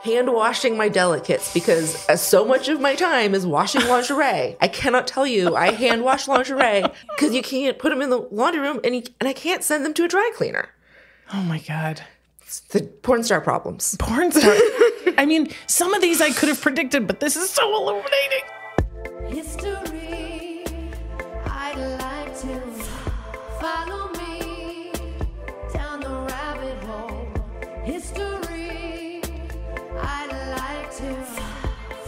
hand washing my delicates because so much of my time is washing lingerie. I cannot tell you I hand wash lingerie because you can't put them in the laundry room and I can't send them to a dry cleaner. Oh my God. It's the porn star problems. Porn star. I mean, some of these I could have predicted, but this is so illuminating. History, I'd like to follow me down the rabbit hole. History, I'd like to,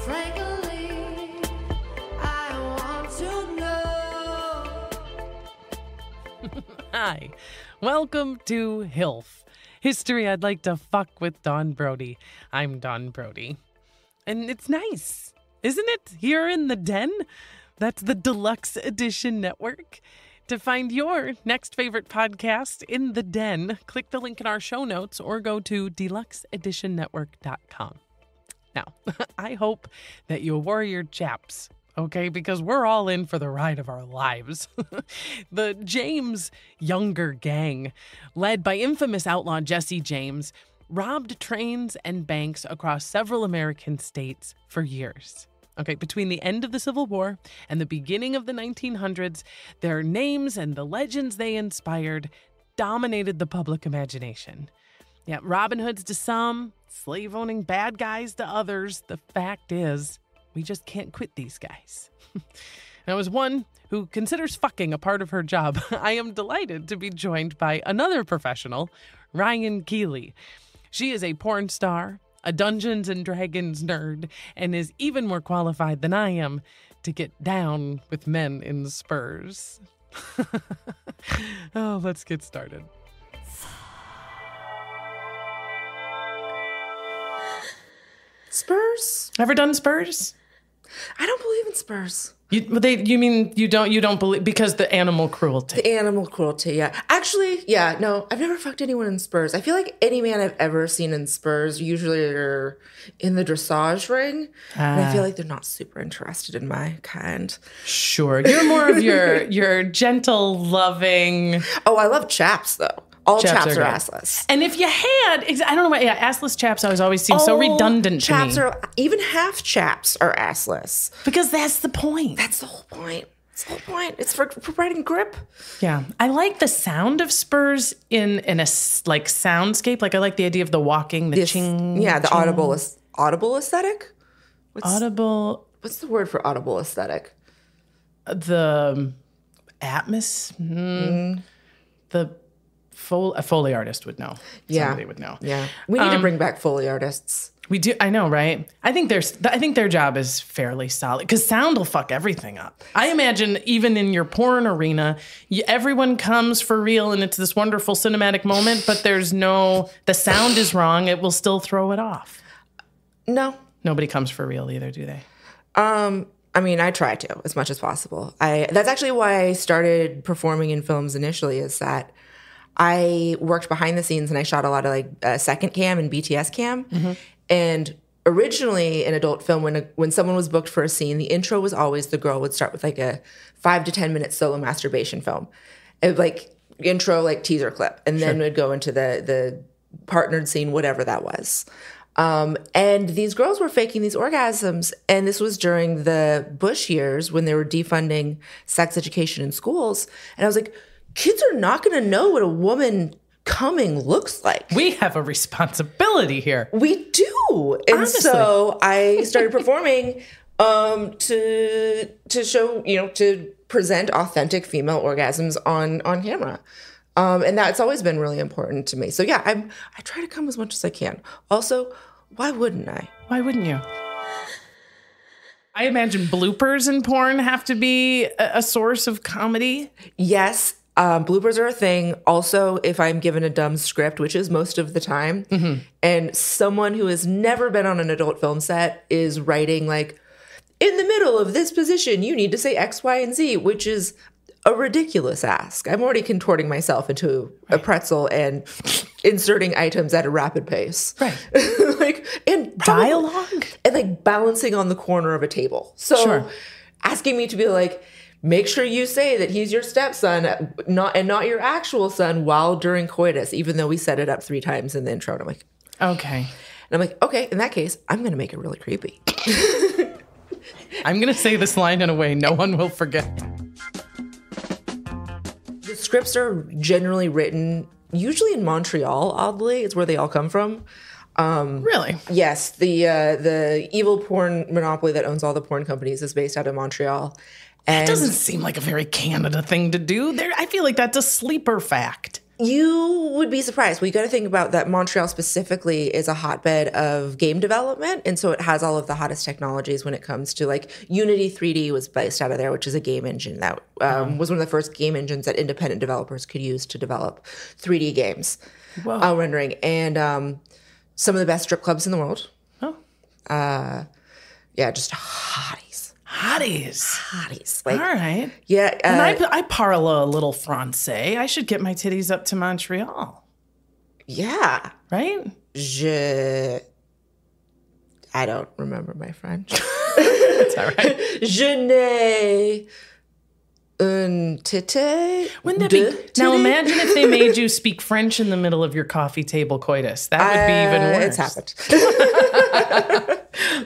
frankly, I want to know. Hi, welcome to HILF. History I'd like to fuck with Dawn Brody. I'm Dawn Brody. And it's nice, isn't it? Here in the den. That's the Deluxe Edition Network. To find your next favorite podcast in the den, click the link in our show notes or go to deluxeeditionnetwork.com. Now, I hope that you wore your chaps, okay? Because we're all in for the ride of our lives. The James Younger gang, led by infamous outlaw Jesse James, robbed trains and banks across several American states for years. Okay, between the end of the Civil War and the beginning of the 1900s, their names and the legends they inspired dominated the public imagination. Yeah, Robin Hoods to some, slave-owning bad guys to others. The fact is, we just can't quit these guys. Now, as one who considers fucking a part of her job, I am delighted to be joined by another professional, Ryan Keely. She is a porn star, a Dungeons and Dragons nerd, and is even more qualified than I am to get down with men in spurs. Oh, let's get started. Spurs? Ever done spurs? I don't believe in spurs. You mean you don't believe because the animal cruelty? The animal cruelty, yeah. Actually, yeah, no, I've never fucked anyone in spurs. I feel like any man I've ever seen in spurs usually are in the dressage ring. And I feel like they're not super interested in my kind. Sure. You're more of your gentle, loving... Oh, I love chaps, though. All chaps are great. assless. And if you had, I don't know why, assless chaps always seem so redundant to me. Even half chaps are assless. Because that's the point. That's the whole point. That's the whole point. It's for providing grip. Yeah. I like the sound of spurs in a like soundscape. Like I like the idea of the walking, the ching. Yeah, the ching. audible aesthetic. What's the word for audible aesthetic? The atmosphere. The a Foley artist would know. Yeah. Somebody would know. Yeah. We need to bring back Foley artists. We do. I know, right? I think their job is fairly solid because sound will fuck everything up. I imagine even in your porn arena, everyone comes for real and it's this wonderful cinematic moment, but the sound is wrong. It will still throw it off. No. Nobody comes for real either, do they? I mean, I try to as much as possible. That's actually why I started performing in films initially, is that I worked behind the scenes and I shot a lot of second cam and BTS cam. Mm-hmm. And originally in adult film, when someone was booked for a scene, the intro was always the girl would start with a 5 to 10 minute solo masturbation film. It would, intro, teaser clip. And then would go into the partnered scene, whatever that was. And these girls were faking these orgasms. And this was during the Bush years when they were defunding sex education in schools. And I was like, kids are not going to know what a woman coming looks like. We have a responsibility here. We do. And honestly. So I started performing to show, to present authentic female orgasms on camera. And that's always been really important to me. So yeah, I try to come as much as I can. Also, why wouldn't I? Why wouldn't you? I imagine bloopers in porn have to be a source of comedy. Yes. Bloopers are a thing. Also, if I'm given a dumb script, which is most of the time, mm-hmm. and someone who has never been on an adult film set is writing in the middle of this position, you need to say X, Y, and Z, which is a ridiculous ask. I'm already contorting myself into a pretzel and inserting items at a rapid pace. Right. And dialogue? And balancing on the corner of a table. So asking me to be make sure you say that he's your stepson, not your actual son while during coitus, even though we set it up 3 times in the intro. And I'm like, okay. I'm like, okay, in that case, I'm going to make it really creepy. I'm going to say this line in a way no one will forget. The scripts are generally written, usually in Montreal, oddly. It's where they all come from. Really? Yes, the evil porn monopoly that owns all the porn companies is based out of Montreal. And It doesn't seem like a very Canada thing to do. I feel like that's a sleeper fact. you would be surprised. Well, you got to think about that Montreal specifically is a hotbed of game development. And so it has all of the hottest technologies when it comes to like Unity 3D was based out of there, which is a game engine that was one of the first game engines that independent developers could use to develop 3D games rendering. And some of the best strip clubs in the world. Oh. Yeah, just hotties. Hotties. Like, All right. yeah. And I parle a little Francais. I should get my titties up to Montreal. Yeah. Right? I don't remember my French. That's all right. Je n'ai un tete. Wouldn't that be... Now imagine if they made you speak French in the middle of your coffee table coitus. That would be even worse. It's happened.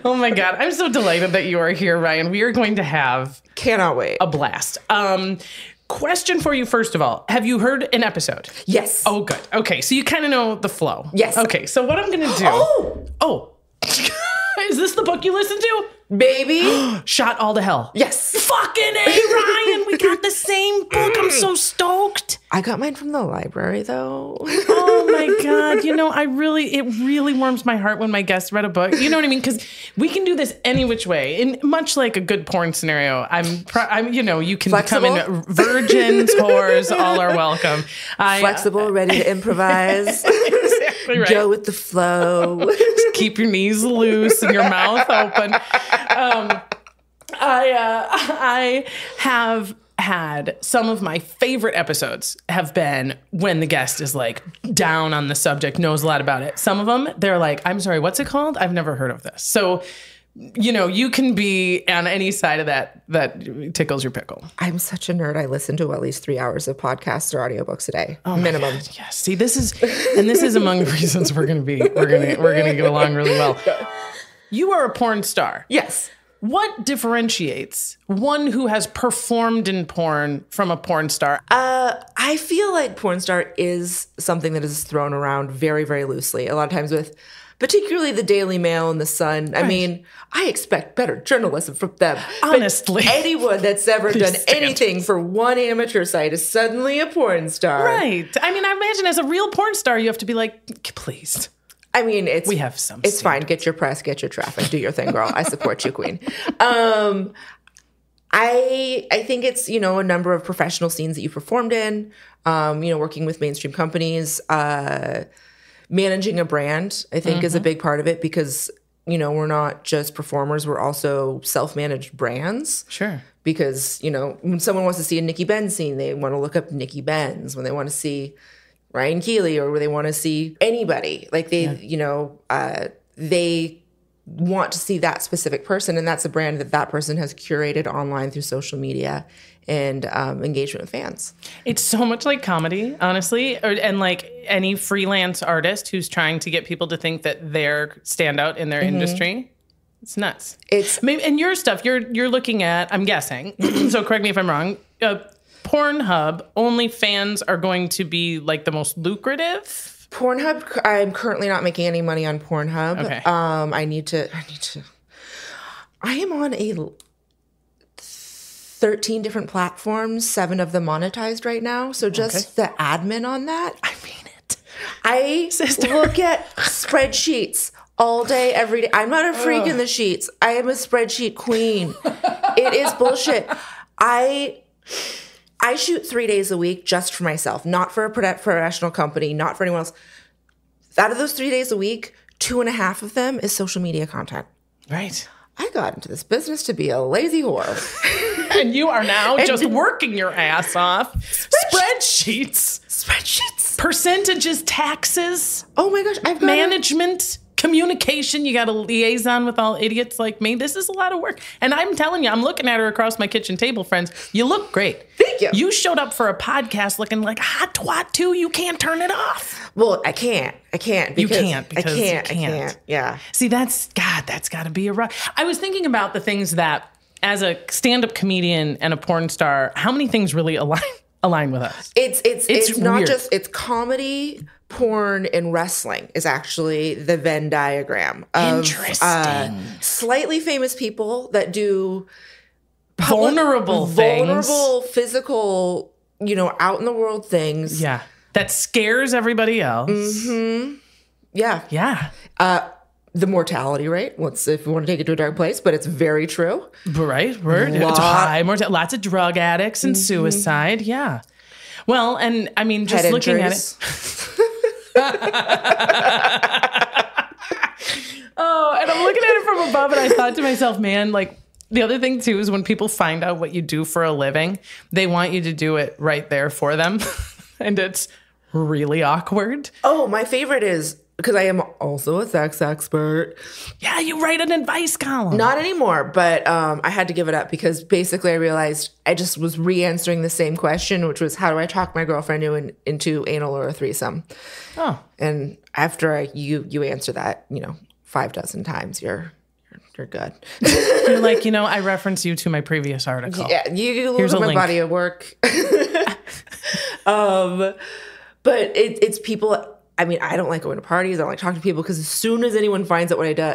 Oh my God. I'm so delighted that you are here, Ryan. We are going to have... Cannot wait. a blast. Question for you, first of all. Have you heard an episode? Yes. Oh, good. Okay, so you kind of know the flow. Yes. Okay, so what I'm going to do... Oh! Is this the book you listen to? Baby. Shot All to Hell. Yes. Fucking A, Ryan! We got the same book. I'm so stoked. I got mine from the library, though. Oh my God. You know, it really warms my heart when my guests read a book. You know what I mean? Because we can do this any which way. And much like a good porn scenario, I'm you can Flexible. come in virgins, whores, all are welcome. Flexible, ready to improvise. Exactly right. Go with the flow. Just keep your knees loose and your mouth open. I have had some of my favorite episodes have been when the guest is like down on the subject, knows a lot about it. Some of them, they're like, I'm sorry, what's it called? I've never heard of this. So, you can be on any side of that tickles your pickle. I'm such a nerd. I listen to at least 3 hours of podcasts or audiobooks a day, minimum. Yes. See, this is among the reasons we're gonna get along really well. You are a porn star. Yes. What differentiates one who has performed in porn from a porn star? I feel like porn star is something that is thrown around very, very loosely. A lot of times with particularly the Daily Mail and the Sun. I mean, I expect better journalism from them. Honestly. But anyone that's ever done anything for one amateur site is suddenly a porn star. Right. I mean, I imagine as a real porn star, you have to be like, please. I mean, we have some. It's fine. Get your press, get your traffic, do your thing, girl. I support you, queen. I think it's, a number of professional scenes that you performed in, working with mainstream companies, managing a brand, I think is a big part of it because, we're not just performers, we're also self-managed brands. Sure. Because, when someone wants to see a Nikki Benz scene, they want to look up Nikki Benz. When they want to see Ryan Keely or where they want to see anybody, like they want to see that specific person, and that's a brand that person has curated online through social media and engagement with fans. It's so much like comedy, honestly, and like any freelance artist who's trying to get people to think that they're standout in their industry. It's nuts. And your stuff, you're looking at, I'm guessing, so correct me if I'm wrong, Pornhub, OnlyFans are going to be like the most lucrative? Pornhub, I'm currently not making any money on Pornhub. Okay. I am on 13 different platforms, 7 of them monetized right now. So just the admin on that. I mean it. I look at spreadsheets all day, every day. I'm not a freak in the sheets. I am a spreadsheet queen. It is bullshit. I shoot 3 days a week just for myself, not for a professional company, not for anyone else. Out of those 3 days a week, 2.5 of them is social media content. Right. I got into this business to be a lazy whore. And you are now just working your ass off. Spreadsheets. Spreadsheets. Percentages, taxes. Oh my gosh. I've got management. communication. You got a liaison with all idiots like me. This is a lot of work. And I'm telling you, I'm looking at her across my kitchen table, friends. You look great. Thank you. You showed up for a podcast looking like a hot twat too. You can't turn it off. Well, I can't. You can't because I you can't. Yeah. See, that's got to be a rock. I was thinking about the things that, as a stand-up comedian and a porn star, how many things really align with us? It's not weird. just, it's comedy, porn, and wrestling is actually the Venn diagram of Interesting. Slightly famous people that do Vulnerable things. physical, out in the world things. Yeah. That scares everybody else. Yeah. Yeah. The mortality rate, if you want to take it to a dark place, but it's very true. Right. It's high. Lots of drug addicts and suicide. Yeah. Well, and I mean, just Head looking injuries. at it. Oh, and I'm looking at it from above, and I thought to myself, man, like, the other thing too is when people find out what you do for a living, they want you to do it right there for them. And it's really awkward. Oh, my favorite is, because I am also a sex expert. Yeah, you write an advice column. Not anymore, but I had to give it up because basically I realized I just was re-answering the same question, which was, how do I talk my girlfriend into anal or a threesome? Oh. And after you answer that, 5 dozen times, you're good. You're like, I reference you to my previous article. Yeah, you Here's look a at my link. body of work. But it's people. I mean, I don't like going to parties. I don't like talking to people because as soon as anyone finds out what I do,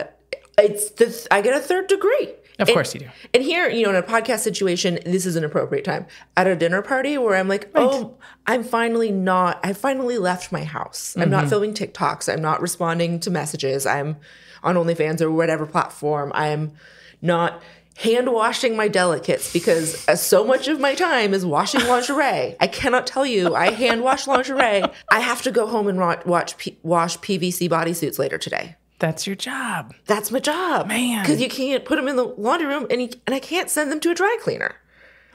I get a third degree. Of course you do. And here, in a podcast situation, this is an appropriate time. At a dinner party where I'm like, oh, I finally left my house. I'm not filming TikToks. I'm not responding to messages. I'm on OnlyFans or whatever platform. I'm not hand washing my delicates because so much of my time is washing lingerie. I cannot tell you, I hand wash lingerie. I have to go home and wash PVC bodysuits later today. That's your job. That's my job. Man. Because you can't put them in the laundry room and I can't send them to a dry cleaner.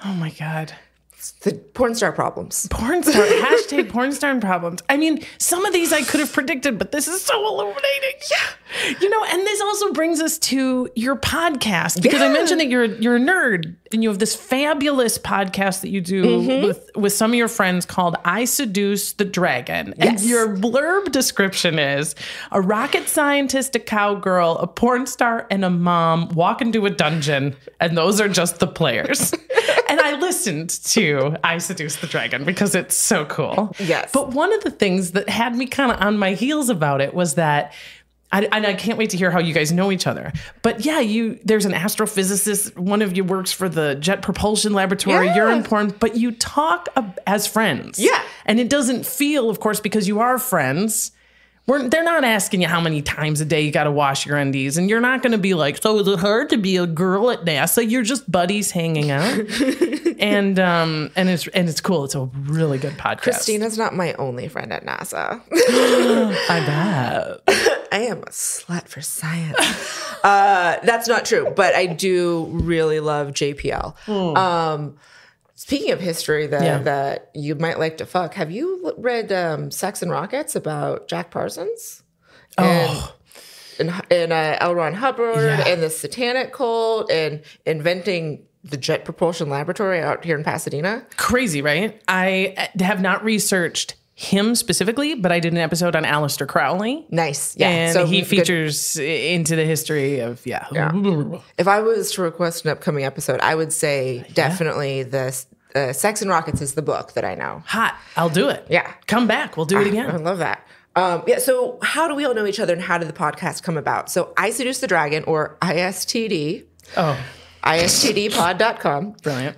Oh my God. It's the porn star problems. Porn star, hashtag porn star problems. I mean, some of these I could have predicted, but this is so illuminating. Yeah. And this also brings us to your podcast because I mentioned that you're a nerd and you have this fabulous podcast that you do with some of your friends called I Seduce the Dragon. And your blurb description is a rocket scientist, a cowgirl, a porn star, and a mom walk into a dungeon, and those are just the players. And I listened to I Seduce the Dragon because it's so cool. Yes. But one of the things that had me kind of on my heels about it was that I can't wait to hear how you guys know each other. But yeah, there's an astrophysicist. One of you works for the Jet Propulsion Laboratory. Yeah. You're in porn, but you talk as friends. Yeah. And it doesn't feel, of course, because you are friends. They're not asking you how many times a day you got to wash your undies. And you're not going to be like, so is it hard to be a girl at NASA? You're just buddies hanging out. and it's cool. It's a really good podcast. Christina's not my only friend at NASA. I bet. I am a slut for science. That's not true, but I do really love JPL. Speaking of history that you might like to fuck, have you read Sex and Rockets about Jack Parsons? And L. Ron Hubbard and the Satanic Cult and inventing the Jet Propulsion Laboratory out here in Pasadena? Crazy, right? I have not researched him specifically, but I did an episode on Aleister Crowley. Nice. Yeah. And so he features into the history of, If I was to request an upcoming episode, I would say definitely the Sex and Rockets is the book that I know. Hot. I'll do it. Yeah. Come back. We'll do it again. I love that. So how do we all know each other and how did the podcast come about? So I Seduce the Dragon, or ISTD. Oh. ISTDpod.com. Brilliant.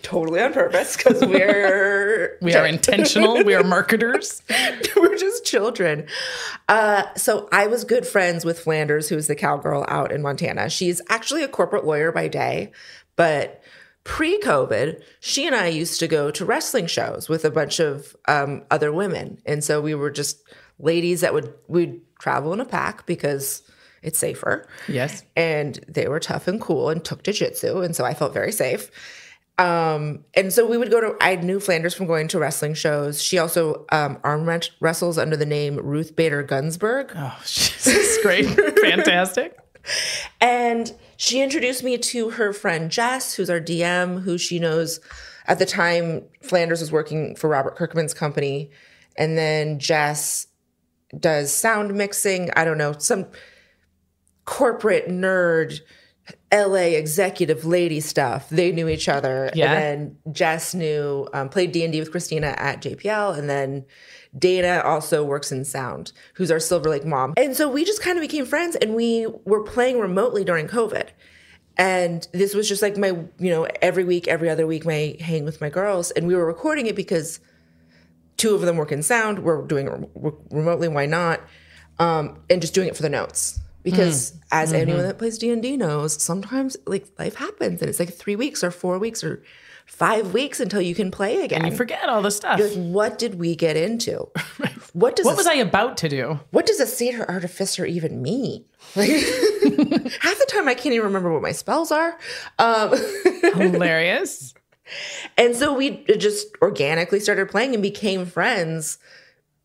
Totally on purpose because we are intentional. We are marketers. We're just children. So I was good friends with Flanders, who is the cowgirl out in Montana. She's actually a corporate lawyer by day, but pre-COVID, she and I used to go to wrestling shows with a bunch of other women. And so we were just ladies that we'd travel in a pack because it's safer. Yes. And they were tough and cool and took jiu-jitsu. And so I felt very safe. And so we would I knew Flanders from going to wrestling shows. She also arm wrestles under the name Ruth Bader Gunsberg. Oh, Jesus Great. Fantastic. And she introduced me to her friend Jess, who's our DM, who she knows at the time Flanders was working for Robert Kirkman's company. And then Jess does sound mixing. I don't know, some corporate nerd LA executive lady stuff. They knew each other. Yeah. And then Jess played D&D with Christina at JPL. And then Dana also works in sound, who's our Silver Lake mom. And so we just kind of became friends, and we were playing remotely during COVID. And this was just like my, every week, every other week, my hang with my girls. And we were recording it because 2 of them work in sound. We're doing it remotely. Why not? And just doing it for the notes. Because as anyone that plays D&D knows, sometimes like life happens and it's like 3 weeks or 4 weeks or 5 weeks until you can play again. And you forget all the stuff. You're like, what did we get into? What was I about to do? What does a satyr artificer even mean? Like, half the time I can't even remember what my spells are. Hilarious. And so we just organically started playing and became friends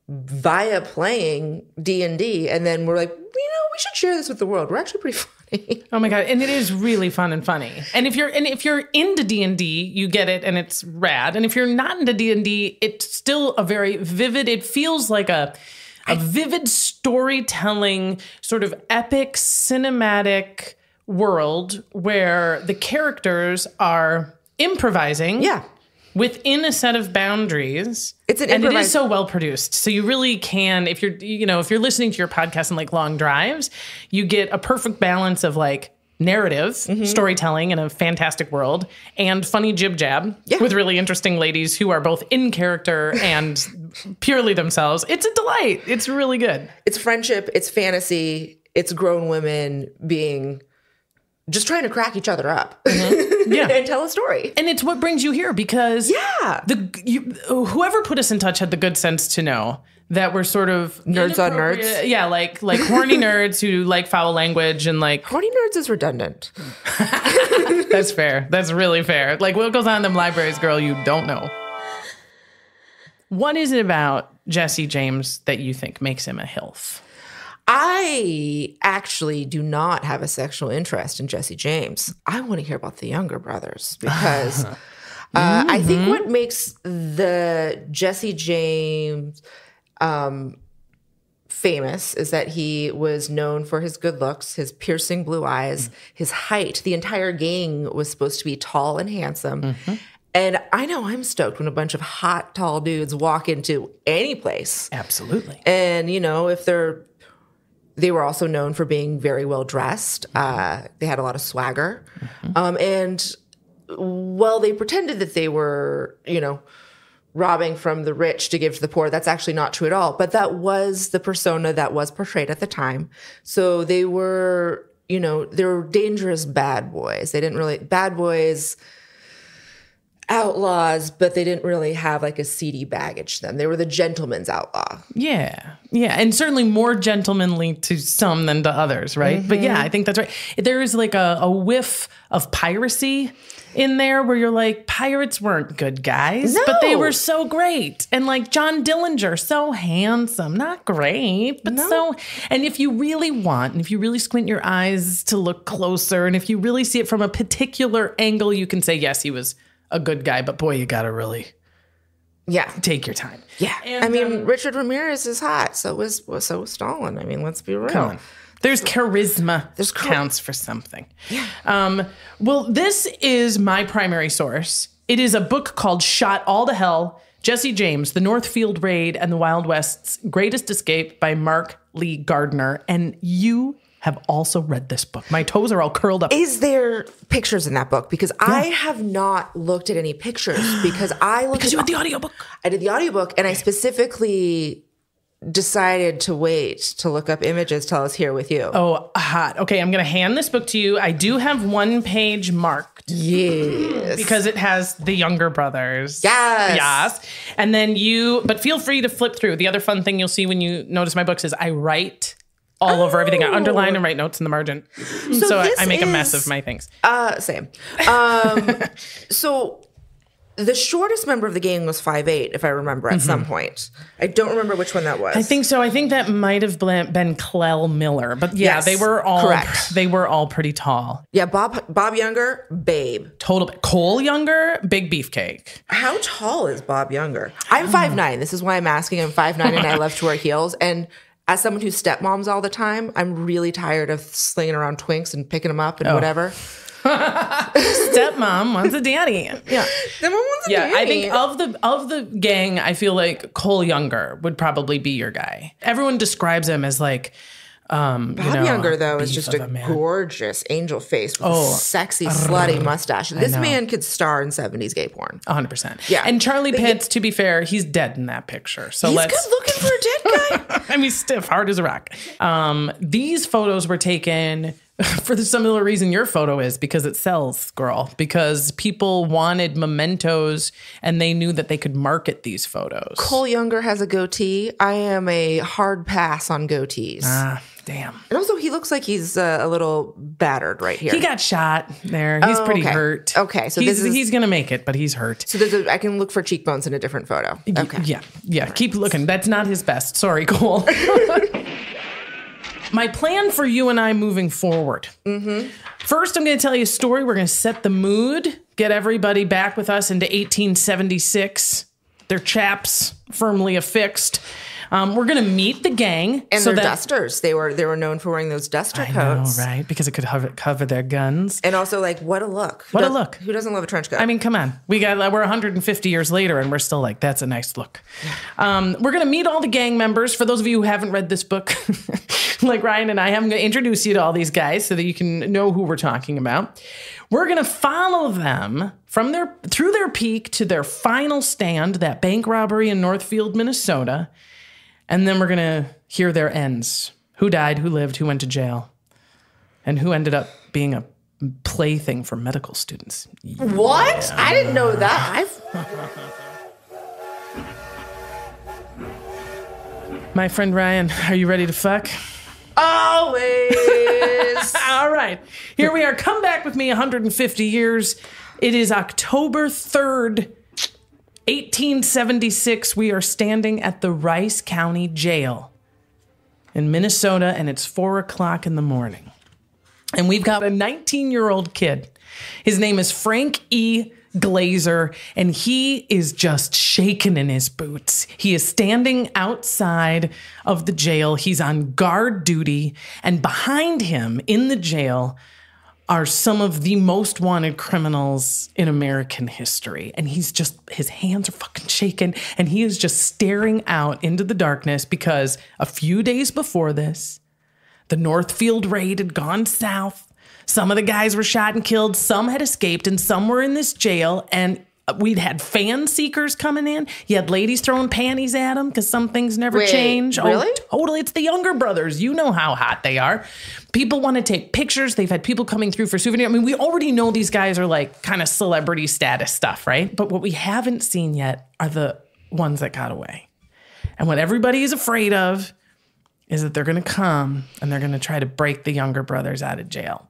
via playing D&D. And then we're like, we should share this with the world. We're actually pretty funny. Oh my God. And it is really fun and funny. And if you're into D&D, you get it and it's rad. And if you're not into D&D, it's still a very vivid, it feels like a vivid storytelling, sort of epic cinematic world where the characters are improvising. Yeah. Within a set of boundaries. And it is so well produced. So you really can, if you're listening to your podcast in like long drives, you get a perfect balance of like narrative, storytelling in a fantastic world, and funny jib jab with really interesting ladies who are both in character and purely themselves. It's a delight. It's really good. It's friendship. It's fantasy. It's grown women just trying to crack each other up and tell a story. And it's what brings you here because whoever put us in touch had the good sense to know that we're sort of nerds on nerds. Yeah, like horny nerds who like foul language and like horny nerds is redundant. That's fair. That's really fair. Like what goes on in them libraries, girl, you don't know. What is it about Jesse James that you think makes him a HILF? I actually do not have a sexual interest in Jesse James. I want to hear about the younger brothers because I think what makes the Jesse James famous is that he was known for his good looks, his piercing blue eyes, his height. The entire gang was supposed to be tall and handsome. And I know I'm stoked when a bunch of hot, tall dudes walk into any place. Absolutely. And, if they were also known for being very well dressed. They had a lot of swagger. And while they pretended that they were, robbing from the rich to give to the poor, that's actually not true at all. But that was the persona that was portrayed at the time. So they were, they were dangerous bad boys. They didn't really, bad boys, outlaws, but they didn't really have like a seedy baggage to them. They were the gentleman's outlaw. Yeah. Yeah. And certainly more gentlemanly to some than to others, right? But yeah, I think that's right. There is like a whiff of piracy in there where you're like, pirates weren't good guys, but they were so great. And like John Dillinger, so handsome, not great, but and if you really want, and if you really squint your eyes to look closer, and if you really see it from a particular angle, you can say, yes, he was a good guy, but boy, you gotta really take your time. Yeah. And, Richard Ramirez is hot. So was Stalin. I mean, let's be real. Come on. There's charisma. There's counts for something. Yeah. Well, this is my primary source. It is a book called Shot All to Hell, Jesse James, The Northfield Raid and the Wild West's Greatest Escape by Mark Lee Gardner. And you have also read this book. My toes are all curled up. Is there pictures in that book? Because I have not looked at any pictures because you had the audiobook. I did the audiobook and I specifically decided to wait to look up images till I was here with you. Oh, hot. Okay, I'm going to hand this book to you. I do have one page marked. Yes. Because it has the younger brothers. Yes. And then but feel free to flip through. The other fun thing you'll see when you notice my books is I write all over everything. I underline and write notes in the margin. So I make a mess of my things. Same. So the shortest member of the gang was 5'8", if I remember, at some point. I don't remember which one that was. I think so. I think that might have been Clell Miller. But yeah, Yes, they were all correct. They were all pretty tall. Yeah, Bob Younger, babe. Total. Cole Younger, big beefcake. How tall is Bob Younger? I'm 5'9". This is why I'm asking. I'm 5'9", and I love to wear heels. And as someone who stepmoms all the time, I'm really tired of slinging around twinks and picking them up and whatever. Stepmom wants a daddy. Yeah. Stepmom wants a daddy. I think of the gang, I feel like Cole Younger would probably be your guy. Everyone describes him as like Bob Younger, though, is just a gorgeous angel face with a sexy, slutty mustache. This man could star in 70s gay porn. 100%. Yeah. And Charlie Pitts, to be fair, he's dead in that picture. So he's good looking for a dead guy. I mean, stiff, hard as a rock. These photos were taken for the similar reason your photo is, because it sells, girl. Because people wanted mementos and they knew that they could market these photos. Cole Younger has a goatee. I am a hard pass on goatees. Damn. And also, he looks like he's a little battered right here. He got shot there. He's pretty hurt. Okay, so he's going to make it, but he's hurt. So I can look for cheekbones in a different photo. Okay. Yeah. Keep looking. That's not his best. Sorry, Cole. My plan for you and I moving forward. First, I'm going to tell you a story. We're going to set the mood, get everybody back with us into 1876. Their chaps firmly affixed. We're going to meet the gang. And their dusters. They were known for wearing those duster coats. I know, right? Because it could cover their guns. And also, like, what a look. What a look. Who doesn't love a trench coat? I mean, come on. We're 150 years later, and we're still like, that's a nice look. We're going to meet all the gang members. For those of you who haven't read this book, like Ryan and I, I'm going to introduce you to all these guys so that you can know who we're talking about. We're going to follow them through their peak to their final stand, that bank robbery in Northfield, Minnesota. And then we're going to hear their ends. Who died, who lived, who went to jail, and who ended up being a plaything for medical students. What? Yeah. I didn't know that. My friend Ryan, are you ready to fuck? Always. All right. Here we are. Come back with me 150 years. It is October 3rd. 1876, we are standing at the Rice County Jail in Minnesota, and it's 4 o'clock in the morning. And we've got a 19-year-old kid. His name is Frank E. Glazer, and he is just shaking in his boots. He is standing outside of the jail. He's on guard duty, and behind him in the jail are some of the most wanted criminals in American history. And his hands are fucking shaking, and he is just staring out into the darkness because a few days before this, the Northfield raid had gone south. Some of the guys were shot and killed, some had escaped, and some were in this jail, and we'd had fan seekers coming in. You had ladies throwing panties at them because some things never change. Really? Oh, totally. It's the Younger brothers. You know how hot they are. People want to take pictures. They've had people coming through for souvenirs. I mean, we already know these guys are like kind of celebrity status stuff, right? But what we haven't seen yet are the ones that got away. And what everybody is afraid of is that they're going to come and they're going to try to break the Younger brothers out of jail.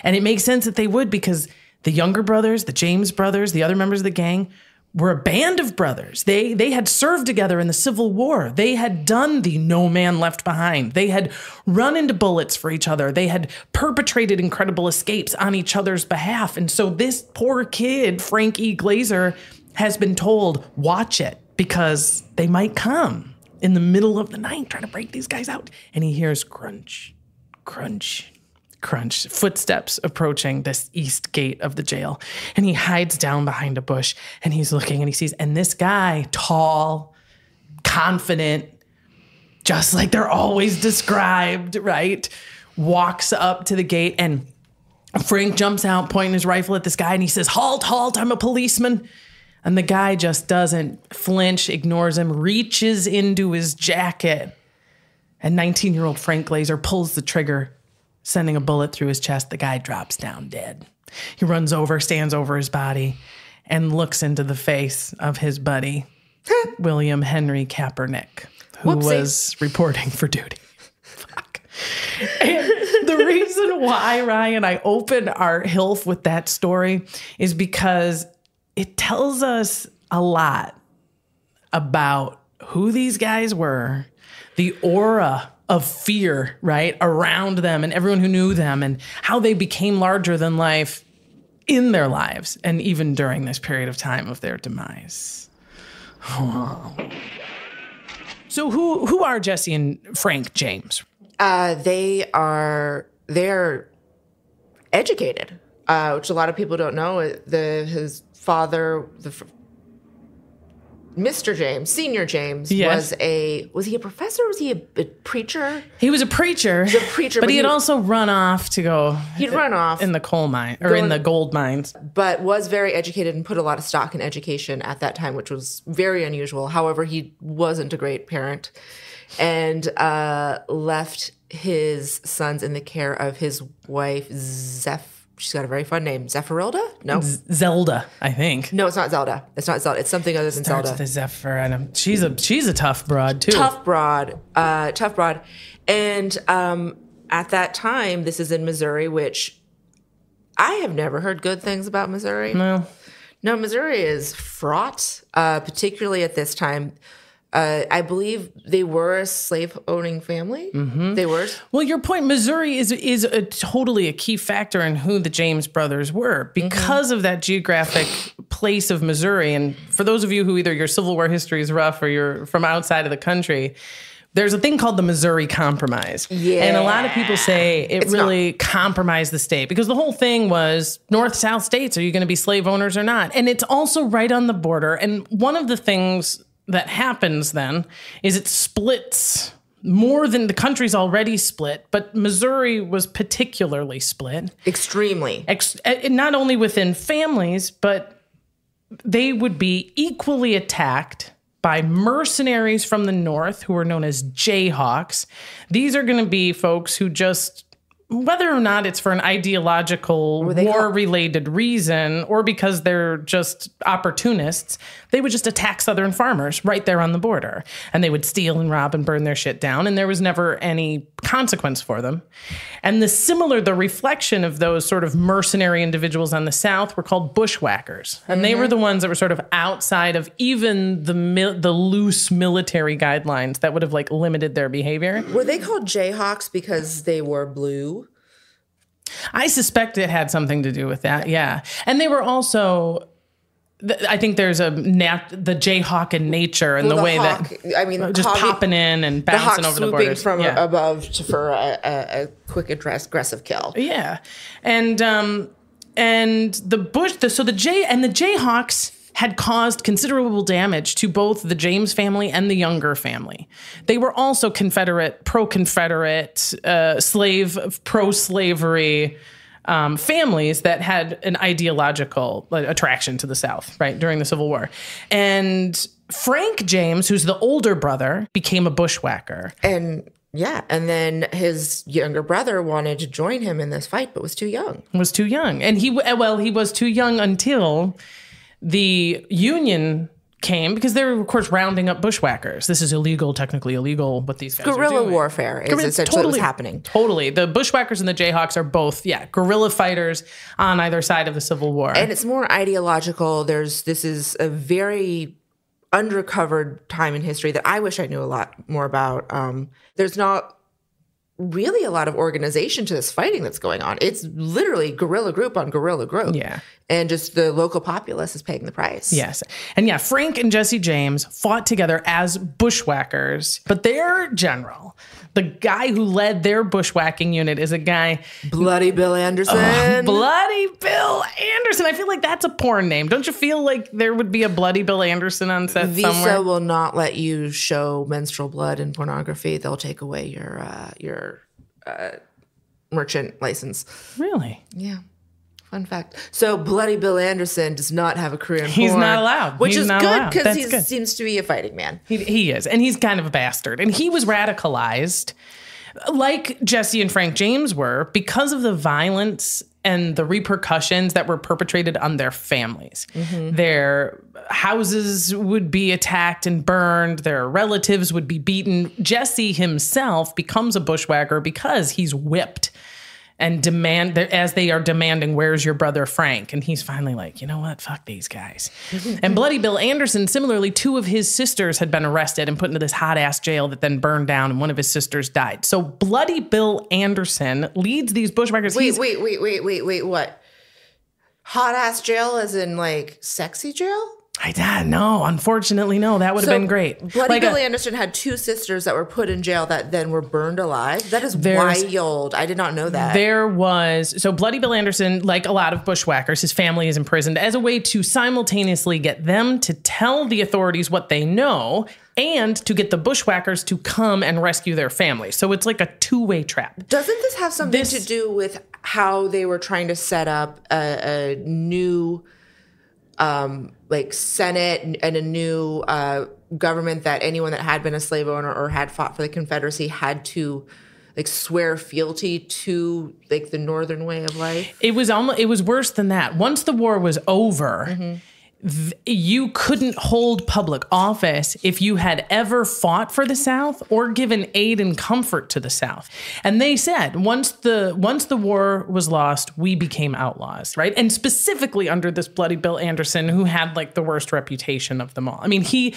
And it makes sense that they would, because the Younger brothers, the James brothers, the other members of the gang were a band of brothers. They had served together in the Civil War. They had done the no man left behind. They had run into bullets for each other. They had perpetrated incredible escapes on each other's behalf. And so this poor kid, Frank E. Glazer, has been told, watch it, because they might come in the middle of the night trying to break these guys out. And he hears crunch, crunch, crunch, footsteps approaching this east gate of the jail. And he hides down behind a bush, and he's looking, and he sees, and this guy, tall, confident, just like they're always described, right, walks up to the gate, and Frank jumps out, pointing his rifle at this guy, and he says, halt, halt, I'm a policeman. And the guy just doesn't flinch, ignores him, reaches into his jacket, and 19-year-old Frank Glazer pulls the trigger, sending a bullet through his chest. The guy drops down dead. He runs over, stands over his body, and looks into the face of his buddy, William Henry Kaepernick, who was reporting for duty. Fuck. And the reason why, Ryan, I opened our HILF with that story is because it tells us a lot about who these guys were, the aura of fear, right, around them and everyone who knew them, and how they became larger than life in their lives and even during this period of time of their demise. So who are Jesse and Frank James? They're educated, which a lot of people don't know. His father, Mr. James, Senior James, Yes. was he a professor? Was he a preacher? He was a preacher. But he had also run off to go. He'd run off in the coal mine or in the gold mines. But was very educated and put a lot of stock in education at that time, which was very unusual. However, he wasn't a great parent and left his sons in the care of his wife, She's got a very fun name. Zephyrilda? No. Zelda, I think. No, it's not Zelda. It's not Zelda. It's something other than Starts Zelda. with a Zephyr, and she's a tough broad too. Tough broad. And at that time, this is in Missouri, which I have never heard good things about Missouri. No, Missouri is fraught, particularly at this time. I believe they were a slave-owning family. Mm-hmm. They were. Well, your point, Missouri is totally a key factor in who the James brothers were because of that geographic place of Missouri. And for those of you who either your Civil War history is rough or you're from outside of the country, there's a thing called the Missouri Compromise. Yeah. And a lot of people say it's really compromised the state because the whole thing was north-south states. Are you going to be slave owners or not? And it's also right on the border. And one of the things that happens then is it splits more than the country's already split, but Missouri was particularly split. Extremely. Not only within families, but they would be equally attacked by mercenaries from the north who are known as Jayhawks. These are going to be folks who just, whether or not it's for an ideological war-related reason or because they're just opportunists, they would just attack Southern farmers right there on the border. And they would steal and rob and burn their shit down, and there was never any consequence for them. And the reflection of those sort of mercenary individuals on the South were called bushwhackers. And they were the ones that were sort of outside of even the loose military guidelines that would have like limited their behavior. Were they called Jayhawks because they were blue? I suspect it had something to do with that, yeah. And they were also, I think there's the Jayhawk in nature and the way hawk, that, just popping in and bouncing over the borders. From above for a quick aggressive kill. Yeah. And the Jayhawks had caused considerable damage to both the James family and the Younger family. They were also pro-Confederate, pro-slavery families that had an ideological attraction to the South, right, during the Civil War. And Frank James, who's the older brother, became a bushwhacker. And then his younger brother wanted to join him in this fight, but was too young. And he was too young until the Union came, because they were, of course, rounding up bushwhackers. This is technically illegal, what these guys are doing. Guerrilla warfare is essentially what was happening. Totally. The bushwhackers and the Jayhawks are both, guerrilla fighters on either side of the Civil War. And it's more ideological. This is a very undercovered time in history that I wish I knew a lot more about. There's not really a lot of organization to this fighting that's going on. It's literally guerrilla group on guerrilla group. Yeah. And just the local populace is paying the price. Yes. And Frank and Jesse James fought together as bushwhackers, but their general, the guy who led their bushwhacking unit, is a guy... Bloody Bill Anderson. Bloody Bill Anderson. I feel like that's a porn name. Don't you feel like there would be a Bloody Bill Anderson on set Visa somewhere? will not let you show menstrual blood in pornography. They'll take away your merchant license. Really? Yeah. Fun fact. So Bloody Bill Anderson does not have a career in porn. He's not allowed. Which He's is not good allowed. because That's he seems to be a fighting man. He is. And he's kind of a bastard. And he was radicalized, like Jesse and Frank James were, because of the violence and the repercussions that were perpetrated on their families. Mm-hmm. Their houses would be attacked and burned. Their relatives would be beaten. Jesse himself becomes a bushwhacker because he's whipped and demand as they are demanding, where's your brother Frank? And he's finally like, you know what? Fuck these guys. And Bloody Bill Anderson, similarly, 2 of his sisters had been arrested and put into this hot ass jail that then burned down, and one of his sisters died. So Bloody Bill Anderson leads these bushwhackers. Wait, what? Hot ass jail as in like sexy jail? No, unfortunately, no. That would have been great. Bloody Bill Anderson had 2 sisters that were put in jail that then were burned alive. That is wild. I did not know that. So Bloody Bill Anderson, like a lot of bushwhackers, his family is imprisoned as a way to simultaneously get them to tell the authorities what they know and to get the bushwhackers to come and rescue their family. So it's like a 2-way trap. Doesn't this have something to do with how they were trying to set up a new like Senate and a new government that anyone that had been a slave owner or had fought for the Confederacy had to like swear fealty to like the Northern way of life? It was worse than that. Once the war was over, you couldn't hold public office if you had ever fought for the South or given aid and comfort to the South. And they said, once the war was lost, we became outlaws, right? And specifically under this Bloody Bill Anderson, who had like the worst reputation of them all. I mean, he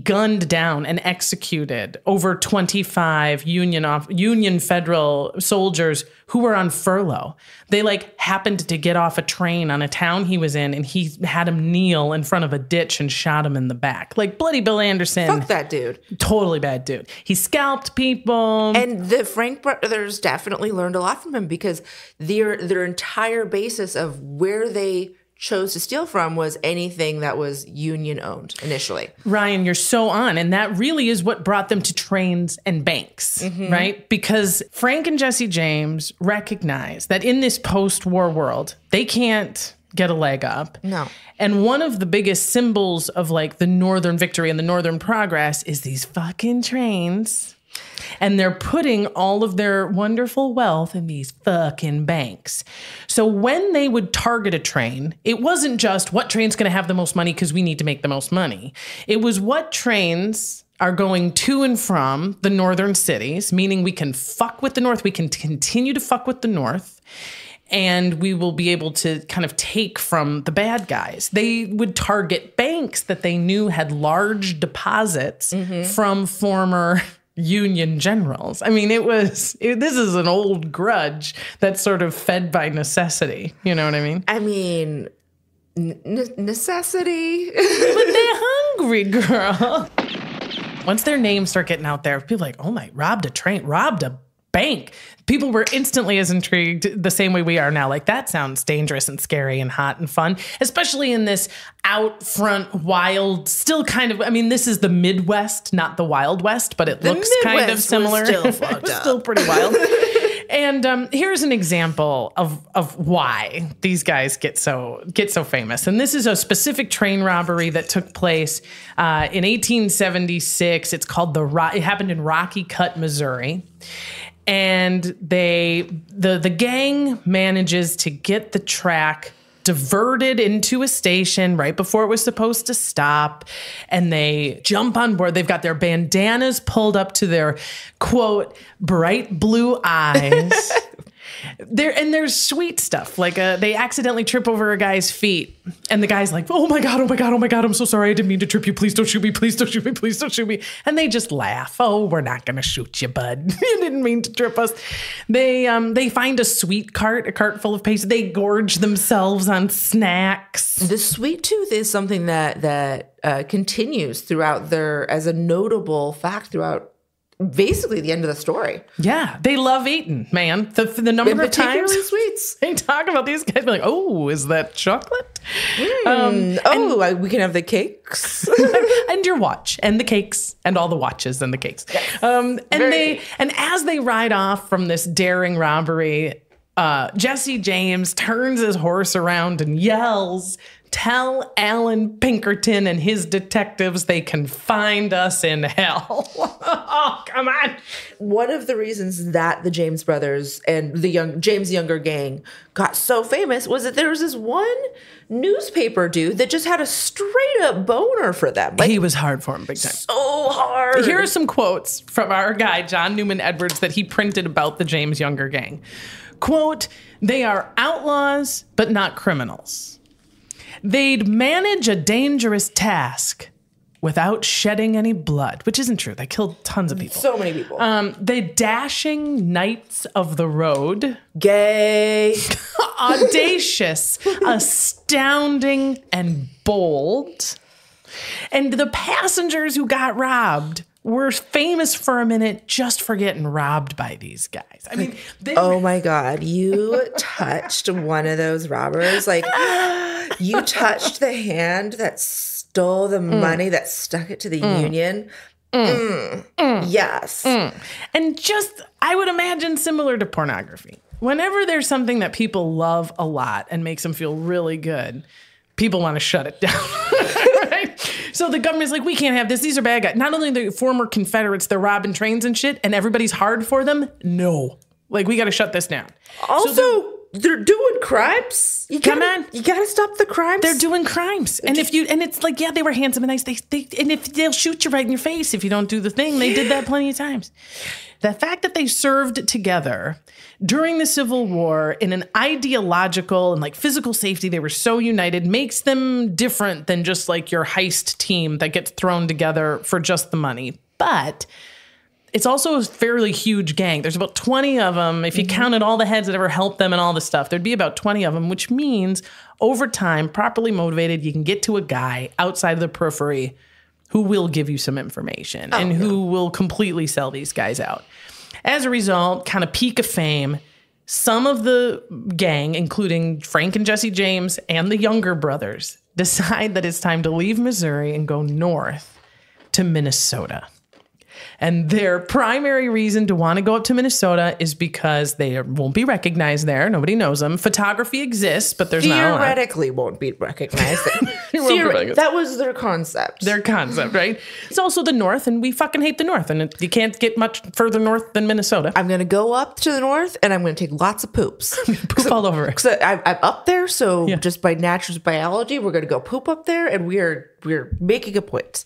gunned down and executed over 25 Union federal soldiers who were on furlough. They like happened to get off a train on a town he was in, and he had him kneel in front of a ditch and shot him in the back. Like Bloody Bill Anderson. Fuck that dude. Totally bad dude. He scalped people. And the Frank brothers definitely learned a lot from him, because their entire basis of where they chose to steal from was anything that was union owned initially. Ryan, you're so on. And that really is what brought them to trains and banks, right? Because Frank and Jesse James recognize that in this post-war world, they can't get a leg up. No. And one of the biggest symbols of like the Northern victory and the Northern progress is these fucking trains. And they're putting all of their wonderful wealth in these fucking banks. So when they would target a train, it wasn't just what train's going to have the most money because we need to make the most money. It was what trains are going to and from the northern cities, meaning we can fuck with the North. We can continue to fuck with the North. And we will be able to kind of take from the bad guys. They would target banks that they knew had large deposits from former Union generals. I mean, this is an old grudge that's sort of fed by necessity. You know what I mean? I mean, necessity. But they're hungry, girl. Once their names start getting out there, people are like, oh my, robbed a train, robbed a bank. People were instantly as intrigued the same way we are now. Like, that sounds dangerous and scary and hot and fun, especially in this out front, wild, still kind of, I mean, this is the Midwest, not the Wild West, but it looks kind of similar. Still fucked up. Still pretty wild. And here's an example of why these guys get so famous. And this is a specific train robbery that took place in 1876. It's called it happened in Rocky Cut, Missouri. And the gang manages to get the track diverted into a station right before it was supposed to stop. And they jump on board. They've got their bandanas pulled up to their, quote, bright blue eyes. There's sweet stuff. Like they accidentally trip over a guy's feet. And the guy's like, oh my God, oh my God, oh my God, I'm so sorry. I didn't mean to trip you. Please don't shoot me. Please don't shoot me. Please don't shoot me. And they just laugh. Oh, we're not going to shoot you, bud. You didn't mean to trip us. They find a sweet cart, a cart full of pastry. They gorge themselves on snacks. The sweet tooth is something that continues throughout as a notable fact throughout basically the end of the story. Yeah, they love eating, man. The number of times sweets they talk about these guys, be like, "Oh, is that chocolate? We can have the cakes and your watch, and the cakes, and all the watches and the cakes." Yes. And as they ride off from this daring robbery, Jesse James turns his horse around and yells, Tell Alan Pinkerton and his detectives they can find us in hell. Oh, come on. One of the reasons that the James brothers and the James Younger gang got so famous was that there was this one newspaper dude that just had a straight up boner for them. Like, He was hard for him big time. so hard. Here are some quotes from our guy, John Newman Edwards, that he printed about the James Younger gang. Quote, "They are outlaws, but not criminals. They'd manage a dangerous task without shedding any blood," which isn't true. They killed tons of people. So many people. They dashing knights of the road, Gay. audacious, astounding, and bold. And the passengers who got robbed were famous for a minute just for getting robbed by these guys. I mean, Oh my God. You touched one of those robbers. Like, you touched the hand that stole the money that stuck it to the union. Yes. And just, I would imagine similar to pornography. Whenever there's something that people love a lot and makes them feel really good, people want to shut it down. Right? So the government's like, we can't have this. These are bad guys. Not only the former Confederates, they're robbing trains and shit, and everybody's hard for them. No. Like, we got to shut this down. Also, they're doing crimes. You Come gotta, on. You gotta stop the crimes. They're doing crimes. And it's like, yeah, they were handsome and nice. And if they'll shoot you right in your face if you don't do the thing. They did that plenty of times. The fact that they served together during the Civil War in an ideological and like physical safety, they were so united, makes them different than just like your heist team that gets thrown together for just the money. But it's also a fairly huge gang. There's about 20 of them. If you counted all the heads that ever helped them and all the stuff, there'd be about 20 of them, which means over time, properly motivated, you can get to a guy outside of the periphery who will give you some information and who will completely sell these guys out. As a result, kind of peak of fame, some of the gang, including Frank and Jesse James and the Younger brothers, decide that it's time to leave Missouri and go north to Minnesota. And their primary reason to want to go up to Minnesota is because they won't be recognized there. Nobody knows them. Photography exists, but there's not a lot. Theoretically won't be recognized. recognized. That was their concept. Their concept, right? It's also the North, and we fucking hate the North, and you can't get much further north than Minnesota. I'm going to go up to the north, and I'm going to take lots of poops. Poop all over it. So I'm up there, so just by natural biology, we're going to go poop up there, and we're making a point.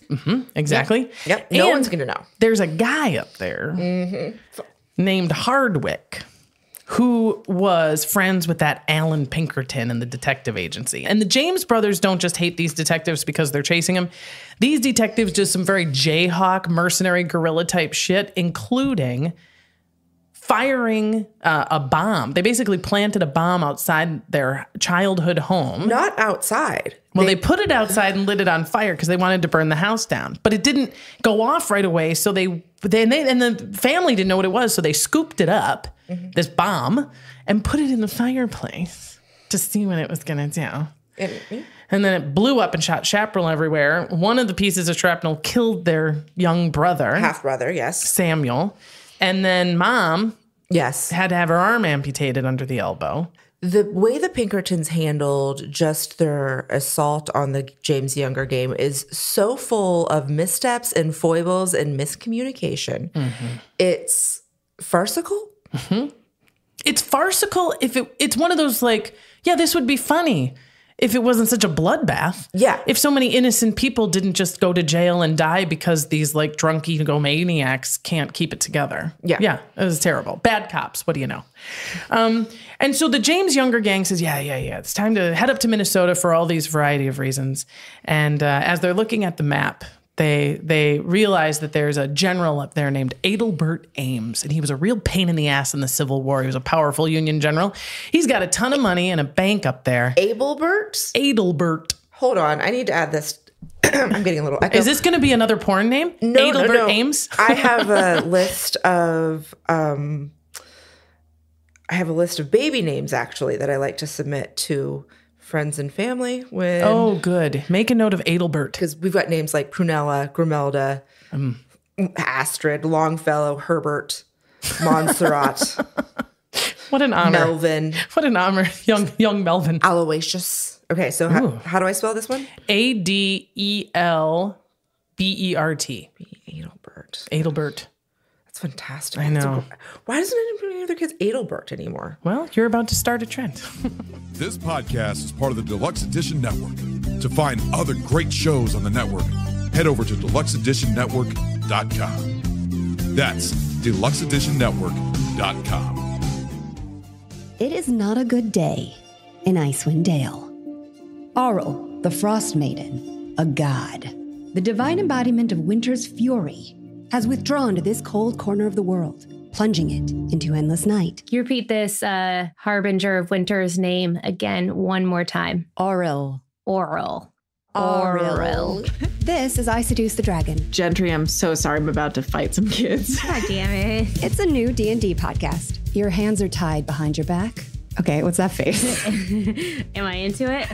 Exactly. Yep. No And one's going to know. There's a guy up there named Hardwick who was friends with that Alan Pinkerton and the detective agency. And the James brothers don't just hate these detectives because they're chasing them. These detectives do some very Jayhawk, mercenary, guerrilla type shit, including firing a bomb. They basically planted a bomb outside their childhood home. Not outside. Well, they put it outside and lit it on fire because they wanted to burn the house down. But it didn't go off right away, so and the family didn't know what it was, so they scooped it up, this bomb, and put it in the fireplace to see what it was going to do. And then it blew up and shot shrapnel everywhere. One of the pieces of shrapnel killed their young brother. Half-brother, yes. Samuel. And then Mom had to have her arm amputated under the elbow. The way the Pinkertons handled just their assault on the James Younger game is so full of missteps and foibles and miscommunication. It's farcical. It's farcical if it's one of those like, yeah, this would be funny if it wasn't such a bloodbath. Yeah. If so many innocent people didn't just go to jail and die because these like drunk egomaniacs can't keep it together. Yeah. It was terrible. Bad cops. What do you know? And so the James Younger gang says, yeah. It's time to head up to Minnesota for all these variety of reasons. And as they're looking at the map, they realize that there's a general up there named Adelbert Ames, and he was a real pain in the ass in the Civil War. He was a powerful Union general. He's got a ton of money and a bank up there. Adelbert. Hold on. I need to add this. I'm getting a little echo. Is this going to be another porn name? No, Adelbert Ames? I have a list of baby names, actually, that I like to submit to friends and family when... Oh, good. Make a note of Adelbert. Because we've got names like Prunella, Grimelda, Astrid, Longfellow, Herbert, Montserrat. What an honor. Melvin. What an honor. Young Melvin. Aloysius. Okay, so how do I spell this one? Adelbert. Adelbert. That's fantastic. I know. Why doesn't anybody other kids Adelbert anymore? Well, you're about to start a trend. This podcast is part of the Deluxe Edition Network. To find other great shows on the network, head over to deluxeeditionnetwork.com. That's deluxeeditionnetwork.com. It is not a good day in Icewind Dale. Auril, the Frost Maiden, a god, the divine embodiment of winter's fury, has withdrawn to this cold corner of the world, plunging it into endless night. Can you repeat this harbinger of winter's name again one more time? Auril. Oral. This is I Seduce the Dragon. Gentry, I'm so sorry. I'm about to fight some kids. God damn it. It's a new D&D podcast. Your hands are tied behind your back. Okay, what's that face? Am I into it?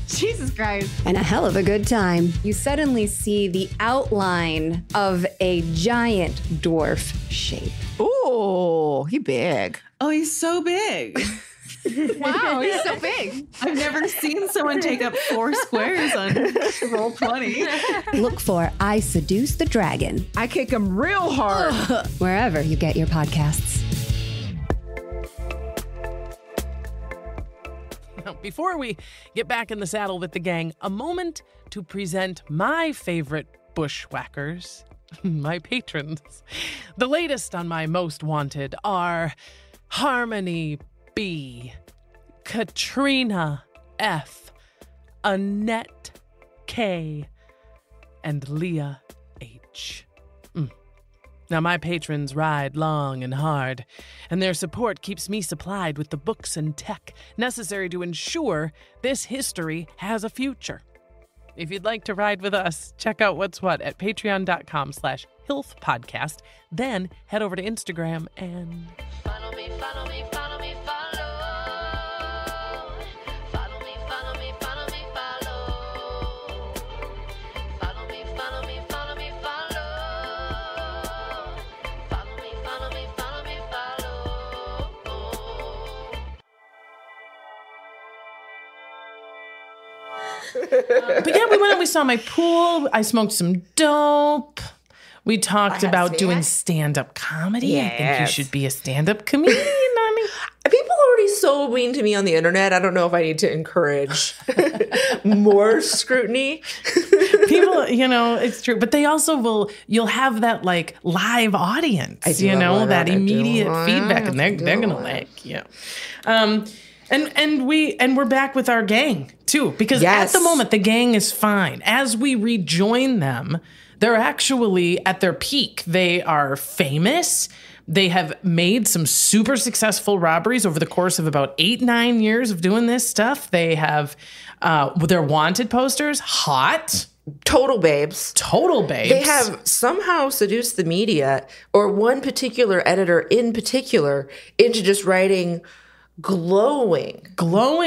Jesus Christ. And a hell of a good time. You suddenly see the outline of a giant dwarf shape. Ooh, he big. Oh, he's so big. Wow, he's so big. I've never seen someone take up 4 squares on Roll20. Look for I Seduce the Dragon I kick him real hard. wherever you get your podcasts. Before we get back in the saddle with the gang, a moment to present my favorite bushwhackers, my patrons. The latest on my most wanted are Harmony B, Katrina F, Annette K, and Leah H. Now, my patrons ride long and hard, and their support keeps me supplied with the books and tech necessary to ensure this history has a future. If you'd like to ride with us, check out what's what at patreon.com/hilfpodcast. Then head over to Instagram and... Follow me, follow me, follow me, follow. Follow me, follow me, follow me, follow. Follow me, follow me, follow me, follow. Follow me, follow me, follow me, follow. But yeah, we went and we saw my pool. I smoked some dope. We talked about doing stand-up comedy. I think you should be a stand-up comedian. I mean, People are already so mean to me on the internet. I don't know if I need to encourage more scrutiny. people, it's true. But they also you'll have that like live audience, that immediate feedback, and they're going to like, And we're back with our gang too, because at the moment the gang is fine. As we rejoin them, they're actually at their peak. They are famous. They have made some super successful robberies over the course of about 8-9 years of doing this stuff. They have their wanted posters, hot. Total babes. They have somehow seduced the media, or one particular editor in particular, into just writing glowing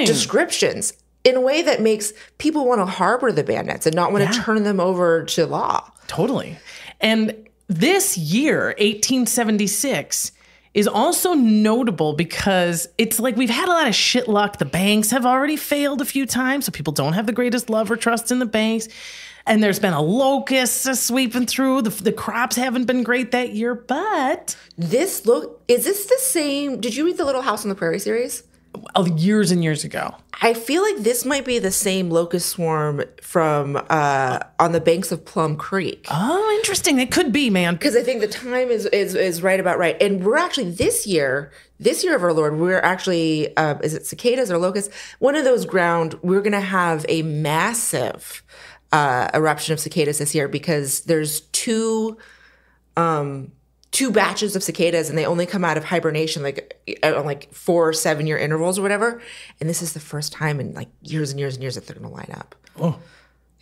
descriptions in a way that makes people want to harbor the bandits and not want to turn them over to law. Totally. And this year, 1876, is also notable because it's like we've had a lot of shit luck. The banks have already failed a few times, so people don't have the greatest love or trust in the banks. And there's been a locust sweeping through. The crops haven't been great that year, but... is this the same? Did you read the Little House on the Prairie series? Years and years ago. I feel like this might be the same locust swarm from on the banks of Plum Creek. Oh, interesting. It could be, man. Because I think the time is right about right. And we're actually this year of our Lord, we're actually, is it cicadas or locusts? One of those we're going to have a massive eruption of cicadas this year because there's two batches of cicadas, and they only come out of hibernation on 4 or 7 year intervals or whatever. And this is the first time in years and years and years that they're going to line up. Oh,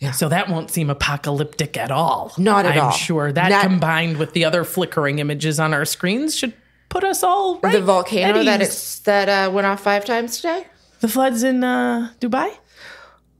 yeah. So that won't seem apocalyptic at all. Not at all. I'm sure that combined with the other flickering images on our screens should put us all right. The volcano that went off 5 times today. The floods in Dubai.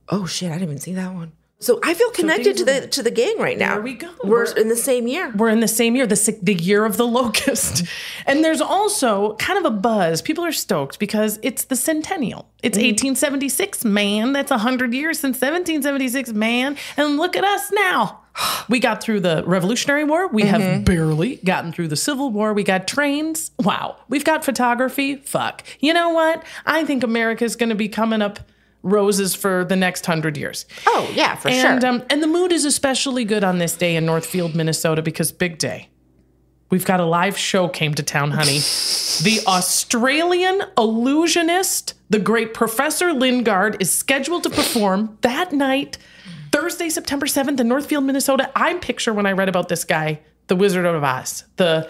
Oh shit! I didn't even see that one. So I feel connected to the gang right now. There we go. We're in the same year. We're in the same year, the year of the locust. And there's also kind of a buzz. People are stoked because it's the centennial. It's 1876, man. That's 100 years since 1776, man. And look at us now. We got through the Revolutionary War. We have barely gotten through the Civil War. We got trains. Wow. We've got photography. Fuck. You know what? I think America's going to be coming up roses for the next 100 years. Oh, yeah, for sure. And the mood is especially good on this day in Northfield, Minnesota, because big day. We've got a live show came to town, honey. The Australian illusionist, the great Professor Lingard, is scheduled to perform that night, Thursday, September 7th in Northfield, Minnesota. I picture when I read about this guy, the Wizard of Oz, the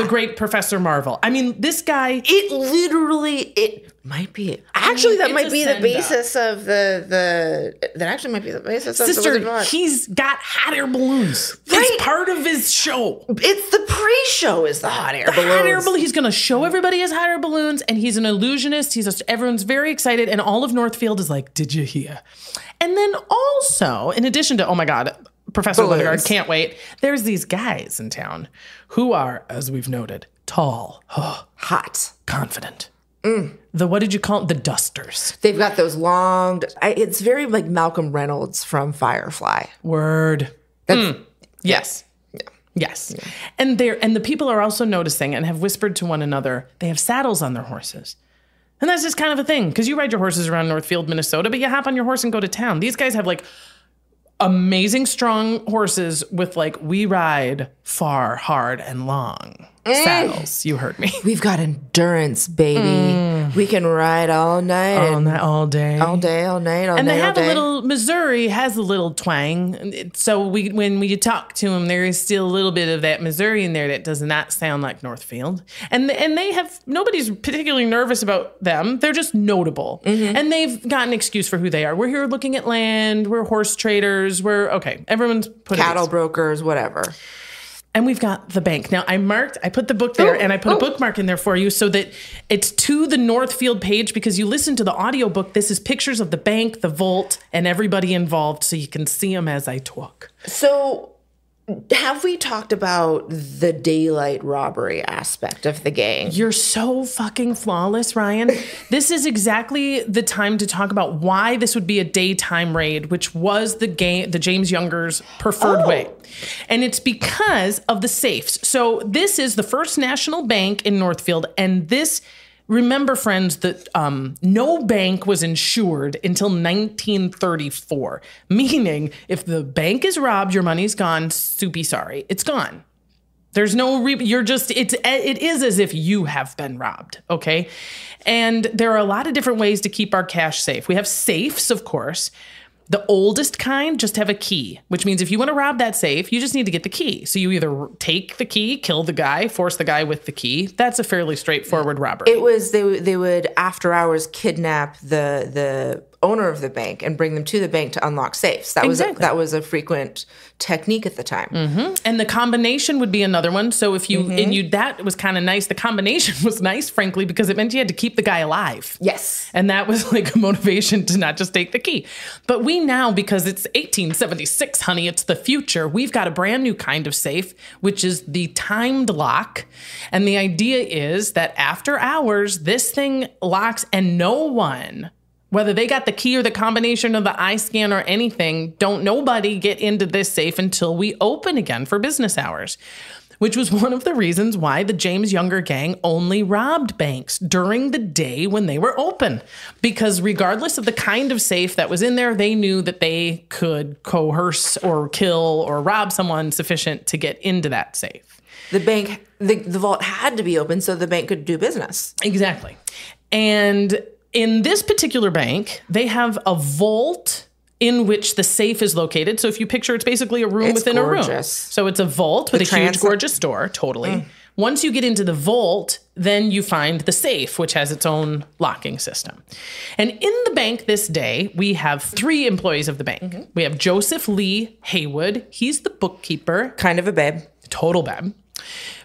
great Professor Marvel. I mean, this guy. It might be. Actually, that might be the basis of that actually might be the basis of the Wizard of Oz. He's got hot air balloons. Right. It's part of his show. It's the pre-show is the hot air balloons. Hot air balloon. He's going to show everybody his hot air balloons, and he's an illusionist. Everyone's very excited, and all of Northfield is like, did you hear? And then also, in addition to, oh my God, Professor Lingard, can't wait. There's these guys in town who are, as we've noted, tall, hot, confident. What did you call it? The dusters. They've got those long. It's very like Malcolm Reynolds from Firefly. Word. Yes. Yeah. Yes. Yeah. And the people are also noticing and have whispered to one another. They have saddles on their horses. And that's just kind of a thing because you ride your horses around Northfield, Minnesota, but you hop on your horse and go to town. These guys have like amazing strong horses with like we ride far, hard, and long saddles. You heard me. We've got endurance, baby. We can ride all night. All day. All day, all night, all and day, they have all day. a little, Missouri has a little twang. So when we talk to them, there is still a little bit of that Missouri in there that does not sound like Northfield. And they have, nobody's particularly nervous about them. They're just notable. And they've got an excuse for who they are. We're here looking at land. We're horse traders. Everyone's put cattle brokers, whatever. And we've got the bank. Now, I put the book there and I put a bookmark in there for you so that it's to the Northfield page because you listen to the audiobook. This is pictures of the bank, the vault, and everybody involved so you can see them as I talk. So have we talked about the daylight robbery aspect of the gang? You're so fucking flawless, Ryan. This is exactly the time to talk about why this would be a daytime raid, which was the James Younger's preferred way. And it's because of the safes. So this is the First National Bank in Northfield. And this, remember, friends, that no bank was insured until 1934. Meaning, if the bank is robbed, your money's gone. Soupy sorry. It's gone. There's no, it is as if you have been robbed, okay? And there are a lot of different ways to keep our cash safe. We have safes, of course. The oldest kind just have a key, which means if you want to rob that safe, you just need to get the key. So you either take the key, kill the guy, force the guy with the key. That's a fairly straightforward robbery. It was, they would after hours kidnap the owner of the bank and bring them to the bank to unlock safes. That was a frequent technique at the time. And the combination would be another one. So if you that was kind of nice. The combination was nice, frankly, because it meant you had to keep the guy alive. Yes. And that was like a motivation to not just take the key. But we now, because it's 1876, honey, it's the future, we've got a brand new kind of safe, which is the timed lock. And the idea is that after hours, this thing locks and no one, whether they got the key or the combination of the eye scan or anything, don't nobody get into this safe until we open again for business hours, which was one of the reasons why the James Younger gang only robbed banks during the day when they were open. Because regardless of the kind of safe that was in there, they knew that they could coerce or kill or rob someone sufficient to get into that safe. The bank, the vault had to be open so the bank could do business. Exactly. And in this particular bank, they have a vault in which the safe is located. So if you picture, it's basically a room within a room. So it's a vault with a huge, gorgeous door. Totally. Once you get into the vault, then you find the safe, which has its own locking system. And in the bank this day, we have 3 employees of the bank. We have Joseph Lee Haywood. He's the bookkeeper. Kind of a babe. Total babe.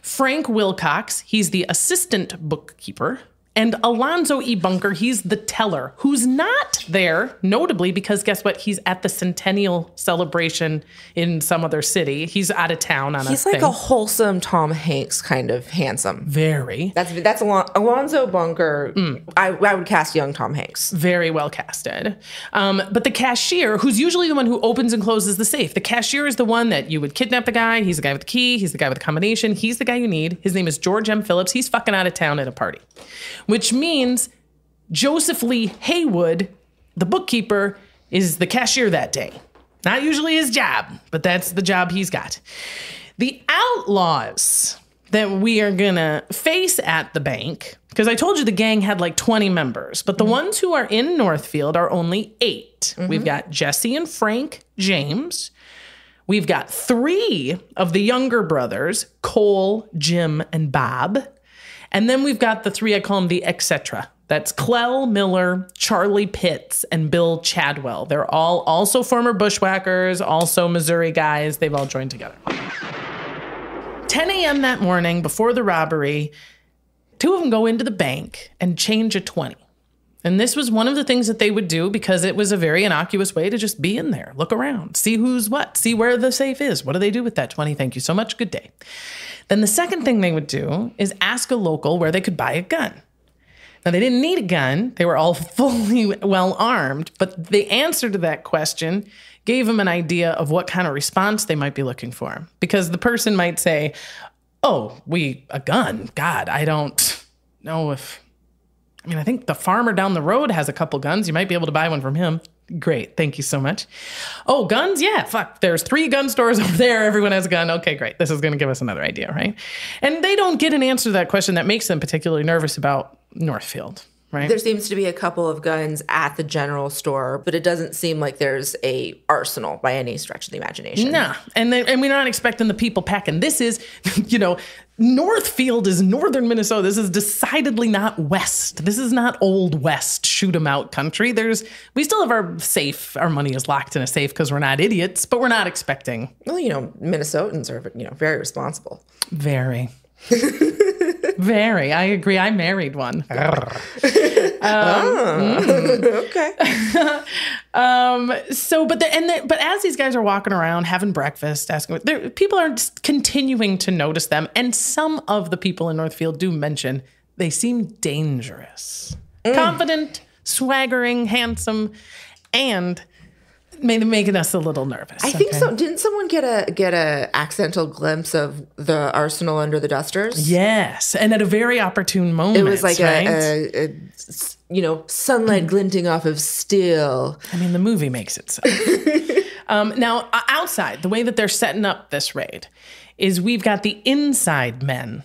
Frank Wilcox. He's the assistant bookkeeper. And Alonzo E. Bunker, he's the teller, who's not there, notably, because guess what? He's at the centennial celebration in some other city. He's out of town on He's a like thing. a wholesome Tom Hanks kind of handsome. Very. That's Alonzo Bunker. I would cast young Tom Hanks. Very well casted. But the cashier, who's usually the one who opens and closes the safe, the cashier is the one that you would kidnap the guy. He's the guy with the key. He's the guy with the combination. He's the guy you need. His name is George M. Phillips. He's fucking out of town at a party, which means Joseph Lee Haywood, the bookkeeper, is the cashier that day. Not usually his job, but that's the job he's got. The outlaws that we are gonna face at the bank, because I told you the gang had like 20 members, but the ones who are in Northfield are only 8. We've got Jesse and Frank James. We've got 3 of the younger brothers, Cole, Jim, and Bob. And then we've got the 3, I call them the etc. That's Clell Miller, Charlie Pitts, and Bill Chadwell. They're all also former bushwhackers, also Missouri guys. They've all joined together. 10 a.m. that morning, before the robbery, 2 of them go into the bank and change a 20. And this was one of the things that they would do because it was a very innocuous way to just be in there, look around, see who's what, see where the safe is. What do they do with that 20? Thank you so much. Good day. Then the second thing they would do is ask a local where they could buy a gun. Now, they didn't need a gun. They were all fully well armed, but the answer to that question gave them an idea of what kind of response they might be looking for. Because the person might say, oh, a gun? God, I don't know if... I think the farmer down the road has a couple guns. You might be able to buy one from him. Great. Thank you so much. Oh, guns? Yeah, fuck. There's 3 gun stores over there. Everyone has a gun. Okay, great. This is going to give us another idea, right? And they don't get an answer to that question that makes them particularly nervous about Northfield, right? There seems to be a couple of guns at the general store, but it doesn't seem like there's a arsenal by any stretch of the imagination. No. And we're not expecting the people packing. This is, Northfield is northern Minnesota. This is decidedly not West. This is not old West shoot 'em out country. We still have our safe. Our money is locked in a safe because we're not idiots, but we're not expecting. Well, Minnesotans are, very responsible. Very. Very. I agree. I married one. Okay. But as these guys are walking around having breakfast, people are just continuing to notice them, and some of the people in Northfield do mention they seem dangerous, confident, swaggering, handsome, and making us a little nervous. I think so. Didn't someone get a accidental glimpse of the arsenal under the dusters? Yes, and at a very opportune moment. It was like right? a sunlight glinting off of steel. The movie makes it so. Now, outside, the way that they're setting up this raid is we've got the inside men.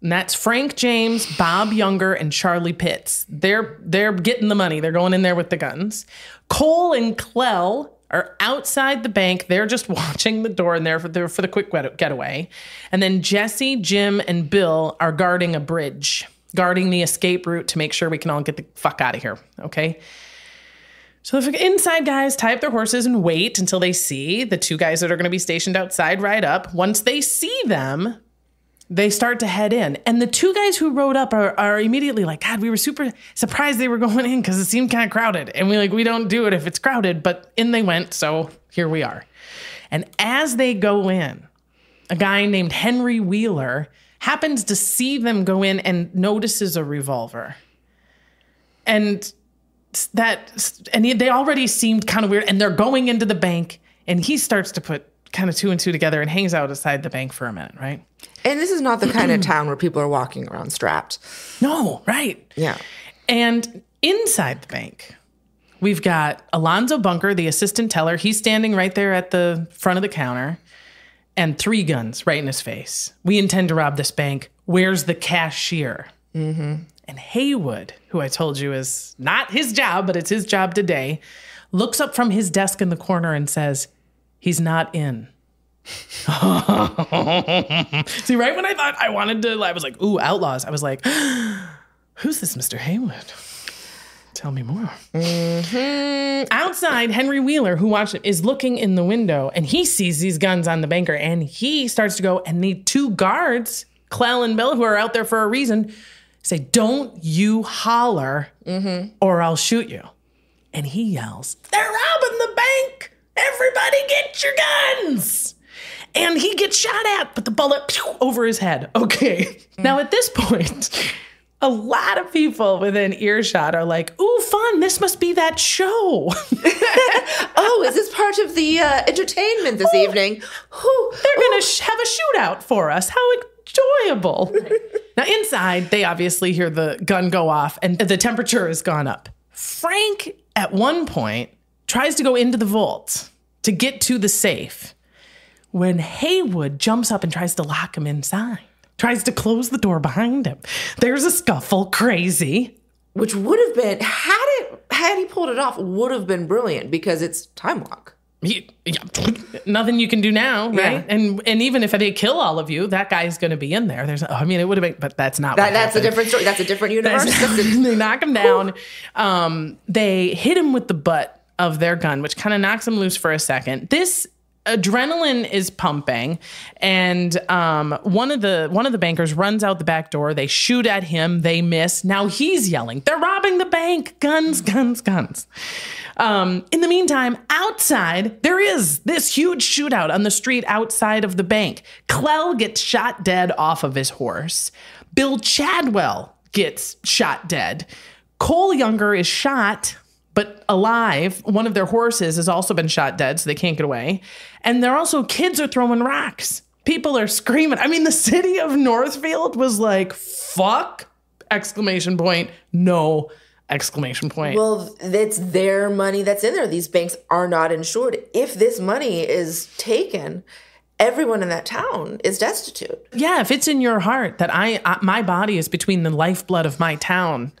And that's Frank James, Bob Younger, and Charlie Pitts. They're getting the money. They're going in there with the guns. Cole and Clell are outside the bank. They're just watching the door in there for the quick getaway. And then Jesse, Jim, and Bill are guarding a bridge, guarding the escape route to make sure we can all get the fuck out of here, okay? So the inside guys tie up their horses and wait until they see the 2 guys that are going to be stationed outside ride up. Once they see them, they start to head in. And the 2 guys who rode up are immediately like, God, we were super surprised they were going in because it seemed kind of crowded. And we don't do it if it's crowded, but in they went. So here we are. And as they go in, a guy named Henry Wheeler happens to see them go in and notices a revolver. And they already seemed kind of weird. And they're going into the bank, and he starts to put kind of 2 and 2 together and hangs out outside the bank for a minute, right? And this is not the kind of town where people are walking around strapped. No, right. Yeah. And inside the bank, we've got Alonzo Bunker, the assistant teller. He's standing right there at the front of the counter, and 3 guns right in his face. We intend to rob this bank. Where's the cashier? Mm-hmm. And Haywood, who I told you is not his job, but it's his job today, looks up from his desk in the corner and says, he's not in. See, right when I thought I was like, ooh, outlaws. I was like, who's this Mr. Haywood? Tell me more. Mm-hmm. Outside, Henry Wheeler, who watched it, is looking in the window, and he sees these guns on the banker, and he starts to go, and the 2 guards, Clell and Bill, who are out there for a reason, say, "Don't you holler or I'll shoot you." And he yells, "They're robbing the bank! Everybody get your guns!" And he gets shot at, but the bullet over his head. Okay. Now at this point, a lot of people within earshot are like, "Ooh, fun. This must be that show." Oh, is this part of the entertainment this evening? They're going to have a shootout for us. How enjoyable. Now, inside, they obviously hear the gun go off and the temperature has gone up. Frank, at one point, tries to go into the vault to get to the safe when Haywood jumps up and tries to lock him inside, tries to close the door behind him. There's a scuffle, crazy. Which would have been, had he pulled it off, would have been brilliant because it's time lock. Nothing you can do now, right? Yeah. And even if they kill all of you, that guy's going to be in there. It would have been, but that's not. That's a different story. That's a different universe. They knock him down. They hit him with the butt of their gun, which kind of knocks him loose for a second. This adrenaline is pumping, and one of the bankers runs out the back door. They shoot at him. They miss. Now he's yelling, "They're robbing the bank! Guns, guns, guns!" In the meantime, outside, there is this huge shootout on the street outside of the bank. Clell gets shot dead off of his horse. Bill Chadwell gets shot dead. Cole Younger is shot, but alive. One of their horses has also been shot dead, so they can't get away. And kids are throwing rocks. People are screaming. I mean, the city of Northfield was like, "Fuck!" ! No! ! Well, it's their money that's in there. These banks are not insured. If this money is taken, everyone in that town is destitute. Yeah, if it's in your heart that my body is between the lifeblood of my town,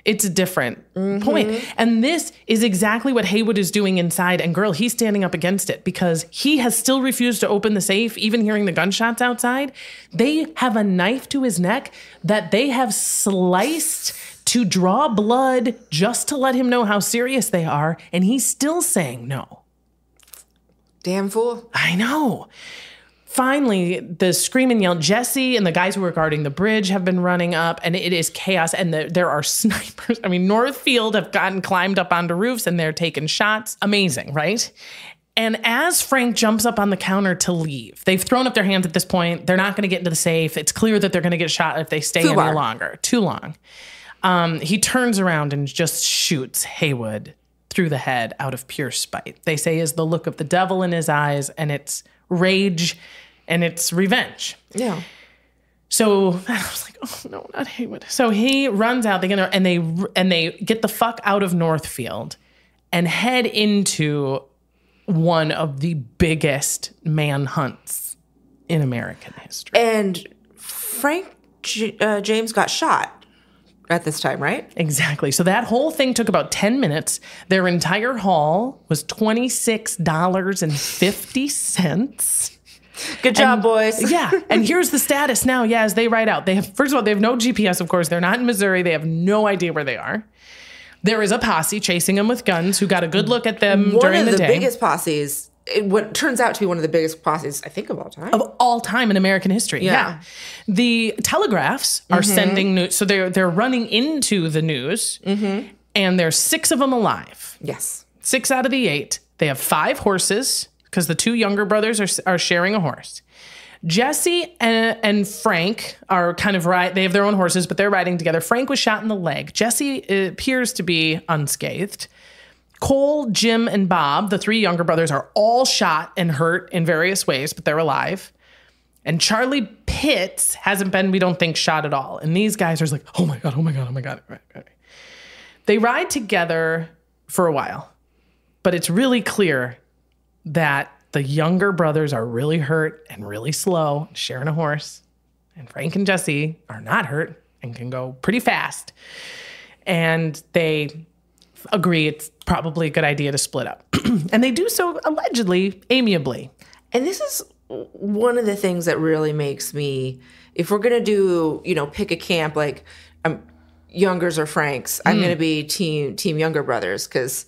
it's a different point. And this is exactly what Haywood is doing inside. And girl, he's standing up against it because he has still refused to open the safe, even hearing the gunshots outside. They have a knife to his neck that they have sliced to draw blood just to let him know how serious they are. And he's still saying no. Damn fool. I know. Finally, the scream and yell, Jesse and the guys who were guarding the bridge have been running up, and it is chaos, and there are snipers. I mean, Northfield have climbed up onto roofs, and they're taking shots. Amazing, right? And as Frank jumps up on the counter to leave, they've thrown up their hands at this point. They're not going to get into the safe. It's clear that they're going to get shot if they stay any longer. Too long. He turns around and just shoots Haywood through the head out of pure spite. They say is the look of the devil in his eyes, and it's rage and it's revenge. Yeah. So I was like, oh no, not Haywood. So he runs out, and they get the fuck out of Northfield and head into one of the biggest manhunts in American history. And Frank James got shot at this time, right? Exactly. So that whole thing took about 10 minutes. Their entire haul was $26.50. Good job, boys. Yeah. And here's the status now. Yeah, as they ride out. First of all, they have no GPS, of course. They're not in Missouri. They have no idea where they are. There is a posse chasing them with guns who got a good look at them during the day. One of the biggest posses, what turns out to be one of the biggest posses, I think, of all time. Of all time in American history. Yeah. The telegraphs are sending news. So they're running into the news, and there's 6 of them alive. Yes. 6 out of the 8. They have 5 horses because the 2 younger brothers are sharing a horse. Jesse and Frank are kind of they have their own horses, but they're riding together. Frank was shot in the leg. Jesse appears to be unscathed. Cole, Jim, and Bob, the 3 younger brothers, are all shot and hurt in various ways, but they're alive. And Charlie Pitts hasn't been, we don't think, shot at all. And these guys are like, oh my God, oh my God, oh my God. They ride together for a while, but it's really clear that the younger brothers are really hurt and really slow, sharing a horse. And Frank and Jesse are not hurt and can go pretty fast. And they agree it's probably a good idea to split up. And they do so allegedly amiably. And this is one of the things that really makes me, if we're going to do, pick a camp, like Youngers or Franks, I'm going to be team Younger Brothers, because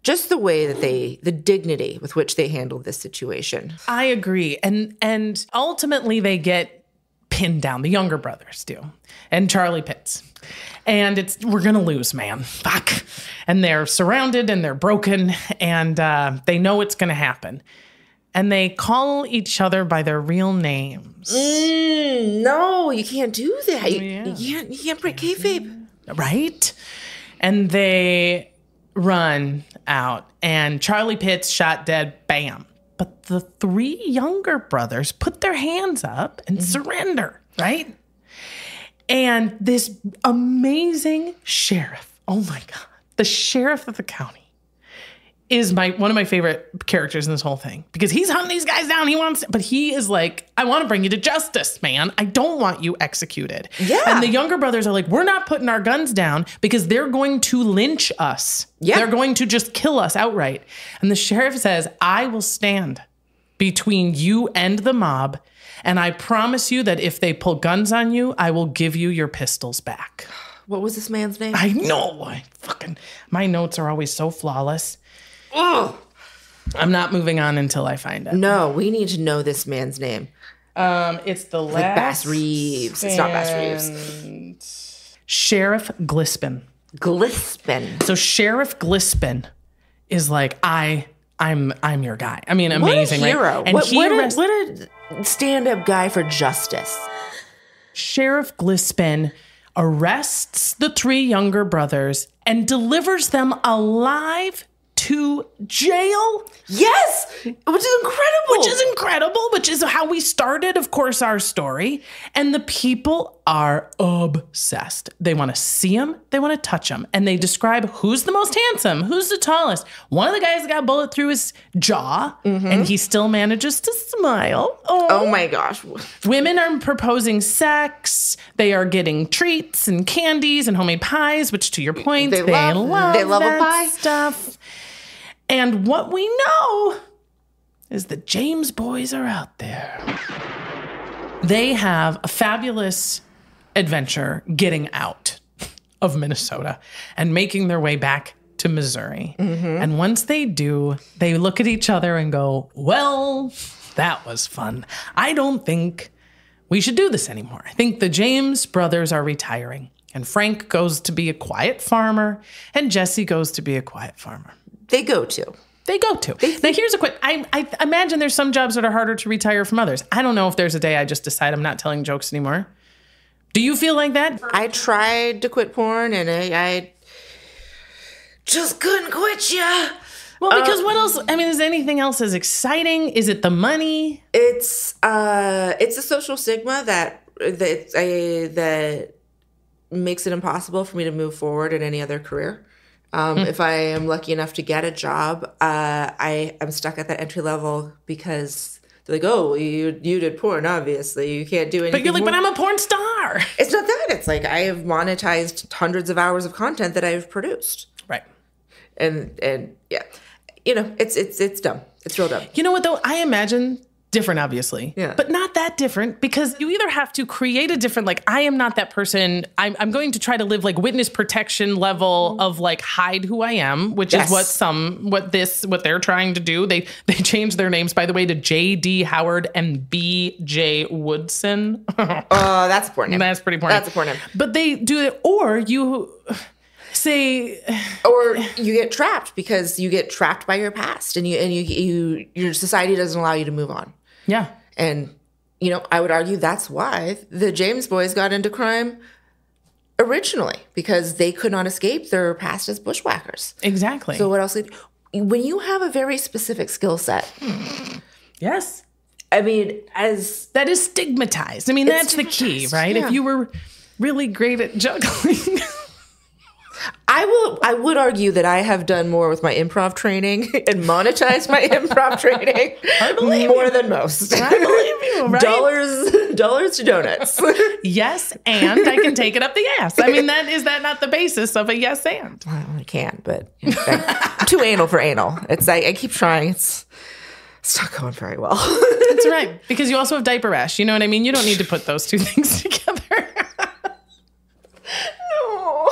just the way that the dignity with which they handled this situation. I agree. And ultimately they get pinned down. The younger brothers do. And Charlie Pitts. And we're going to lose, man. Fuck. And they're surrounded and they're broken and they know it's going to happen. And they call each other by their real names. No, you can't do that. You can't break kayfabe. Right? And they run out and Charlie Pitts shot dead, bam. But the 3 younger brothers put their hands up and surrender, right? And this amazing sheriff, oh my God, the sheriff of the county is one of my favorite characters in this whole thing because he's hunting these guys down. But he is like, I want to bring you to justice, man. I don't want you executed. Yeah. And the younger brothers are like, we're not putting our guns down because they're going to lynch us. Yeah. They're going to just kill us outright. And the sheriff says, I will stand between you and the mob. And I promise you that if they pull guns on you, I will give you your pistols back. What was this man's name? I know. My notes are always so flawless. Ugh. I'm not moving on until I find it. No, we need to know this man's name. It's the last. Like Bass Reeves. It's not Bass Reeves. Sheriff Glispin. Glispin. So Sheriff Glispin is like, I'm your guy. I mean, amazing, what a hero. Right? And what a stand-up guy for justice. Sheriff Glispin arrests the 3 younger brothers and delivers them alive to jail. Yes, which is incredible. Which is how we started, of course, our story. And the people are obsessed. They want to see him. They want to touch him. And they describe who's the most handsome, who's the tallest. One of the guys got a bullet through his jaw, and he still manages to smile. Oh my gosh. Women are proposing sex. They are getting treats and candies and homemade pies, which, to your point, they love a pie stuff. And what we know is the James boys are out there. They have a fabulous adventure getting out of Minnesota and making their way back to Missouri. And once they do, they look at each other and go, well, that was fun. I don't think we should do this anymore. I think the James brothers are retiring. And Frank goes to be a quiet farmer, and Jesse goes to be a quiet farmer. They go to. Now, here's a quick, I imagine there's some jobs that are harder to retire from others. I don't know if there's a day I just decide I'm not telling jokes anymore. Do you feel like that? I tried to quit porn, and I just couldn't quit ya. Well, because what else? I mean, is anything else as exciting? Is it the money? It's a social stigma that makes it impossible for me to move forward in any other career. If I am lucky enough to get a job, I am stuck at that entry level because they're like, oh, you did porn, obviously. You can't do anything. But you're like, more. but I'm a porn star. It's not that. It's like I have monetized hundreds of hours of content that I've produced. Right. And yeah, it's dumb. It's real dumb. You know what, though? I imagine different, obviously. Yeah. But not that different because you either have to create a different, like, I am not that person. I'm going to try to live like witness protection level of like hide who I am, which is what they're trying to do. They changed their names, by the way, to J.D. Howard and B.J. Woodson. Oh, that's a porn name. That's pretty porn. That's a porn name. But they do it, or you say, or you get trapped because you get trapped by your past and your society doesn't allow you to move on. Yeah. And, I would argue that's why the James boys got into crime originally, because they could not escape their past as bushwhackers. Exactly. So what else? When you have a very specific skill set. Yes. I mean, that is stigmatized. I mean, that's the key, right? Yeah. If you were really great at juggling. I would argue that I have done more with my improv training and monetized my improv training more than most. I believe you, right? Dollars to donuts. Yes, and I can take it up the ass. I mean, is that not the basis of a yes and? Well, I can, but I'm too anal for anal. I keep trying. It's not going very well. That's right, because you also have diaper rash. You know what I mean? You don't need to put those two things together. No.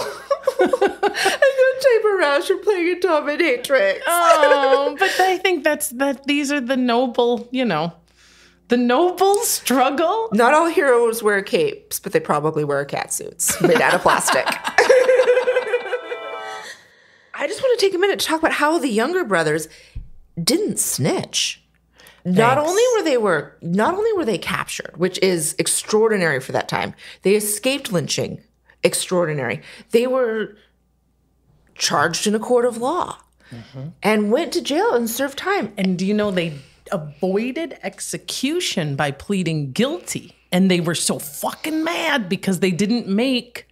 I got diaper rash from playing a dominatrix. Oh, but I think these are the noble, The noble struggle? Not all heroes wear capes, but they probably wear cat suits made out of plastic. I just want to take a minute to talk about how the younger brothers didn't snitch. Not only were they captured, which is extraordinary for that time. They escaped lynching. Extraordinary. They were charged in a court of law and went to jail and served time. And do you know they avoided execution by pleading guilty? And they were so fucking mad because they didn't make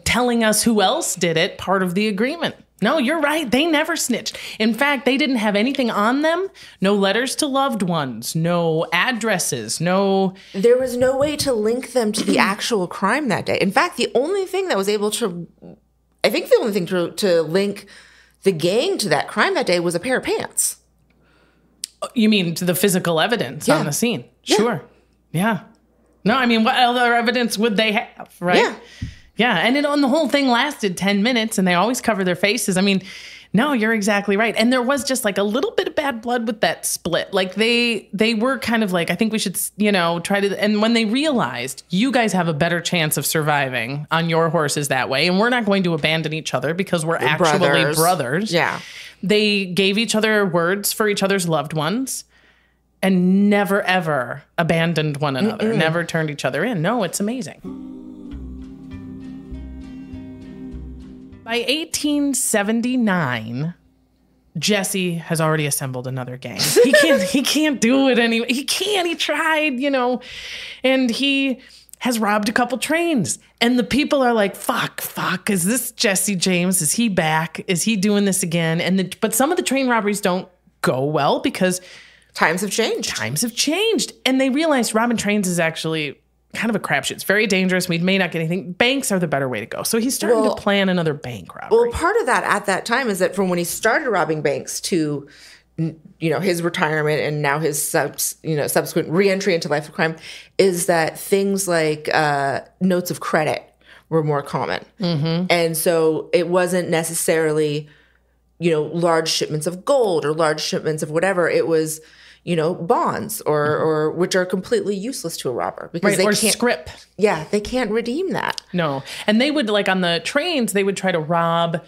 telling us who else did it part of the agreement. No, you're right. They never snitched. In fact, they didn't have anything on them. No letters to loved ones, no addresses, no... There was no way to link them to the actual crime that day. In fact, the only thing that was able to... I think the only thing to link the gang to that crime that day was a pair of pants. You mean to the physical evidence on the scene? Yeah. Sure. Yeah. No, I mean, what other evidence would they have, right? Yeah. Yeah, and the whole thing lasted 10 minutes, and they always cover their faces. I mean, no, you're exactly right. And there was just like a little bit of bad blood with that split. Like they were kind of like, I think we should, try to. And when they realized you guys have a better chance of surviving on your horses that way, and we're not going to abandon each other because we're actually brothers. Yeah. They gave each other words for each other's loved ones and never, ever abandoned one another, never turned each other in. No, it's amazing. By 1879, Jesse has already assembled another gang. He can't do it anymore. He tried, and he has robbed a couple trains. And the people are like, fuck, is this Jesse James? Is he back? Is he doing this again? But some of the train robberies don't go well because times have changed. And they realized robbing trains is actually kind of a crapshoot. It's very dangerous. We may not get anything. Banks are the better way to go. So he's starting to plan another bank robbery. Well, part of that at that time is that from when he started robbing banks to, his retirement and now his subsequent reentry into life of crime is that things like notes of credit were more common. Mm-hmm. And so it wasn't necessarily, large shipments of gold or large shipments of whatever. It was, bonds or which are completely useless to a robber because they can't scrip. Yeah, they can't redeem that. No. And they would on the trains, they would try to rob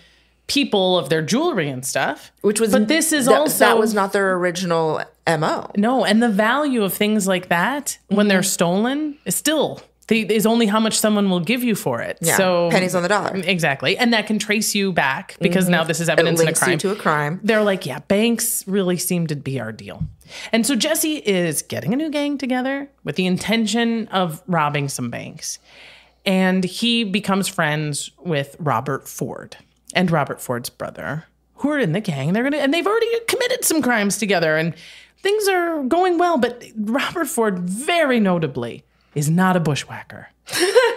people of their jewelry and stuff. But this is that was not their original MO. No, and the value of things like that when they're stolen is only how much someone will give you for it. Yeah, so pennies on the dollar. Exactly. And that can trace you back because now this is evidence in a crime. It links you to a crime. They're like, yeah, banks really seem to be our deal. And so Jesse is getting a new gang together with the intention of robbing some banks. And he becomes friends with Robert Ford and Robert Ford's brother, who are in the gang. And they've already committed some crimes together and things are going well. But Robert Ford, very notably, is not a bushwhacker.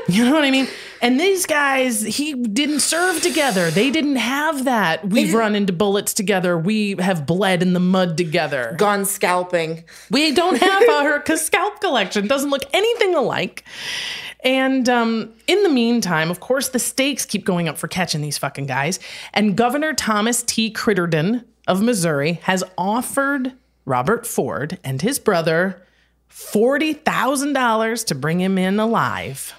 You know what I mean? And these guys, he didn't serve together. They didn't have that. We've run into bullets together. We have bled in the mud together. Gone scalping. We don't have our scalp collection. Doesn't look anything alike. And in the meantime, of course, the stakes keep going up for catching these fucking guys. And Governor Thomas T. Crittenden of Missouri has offered Robert Ford and his brother $40,000 to bring him in alive.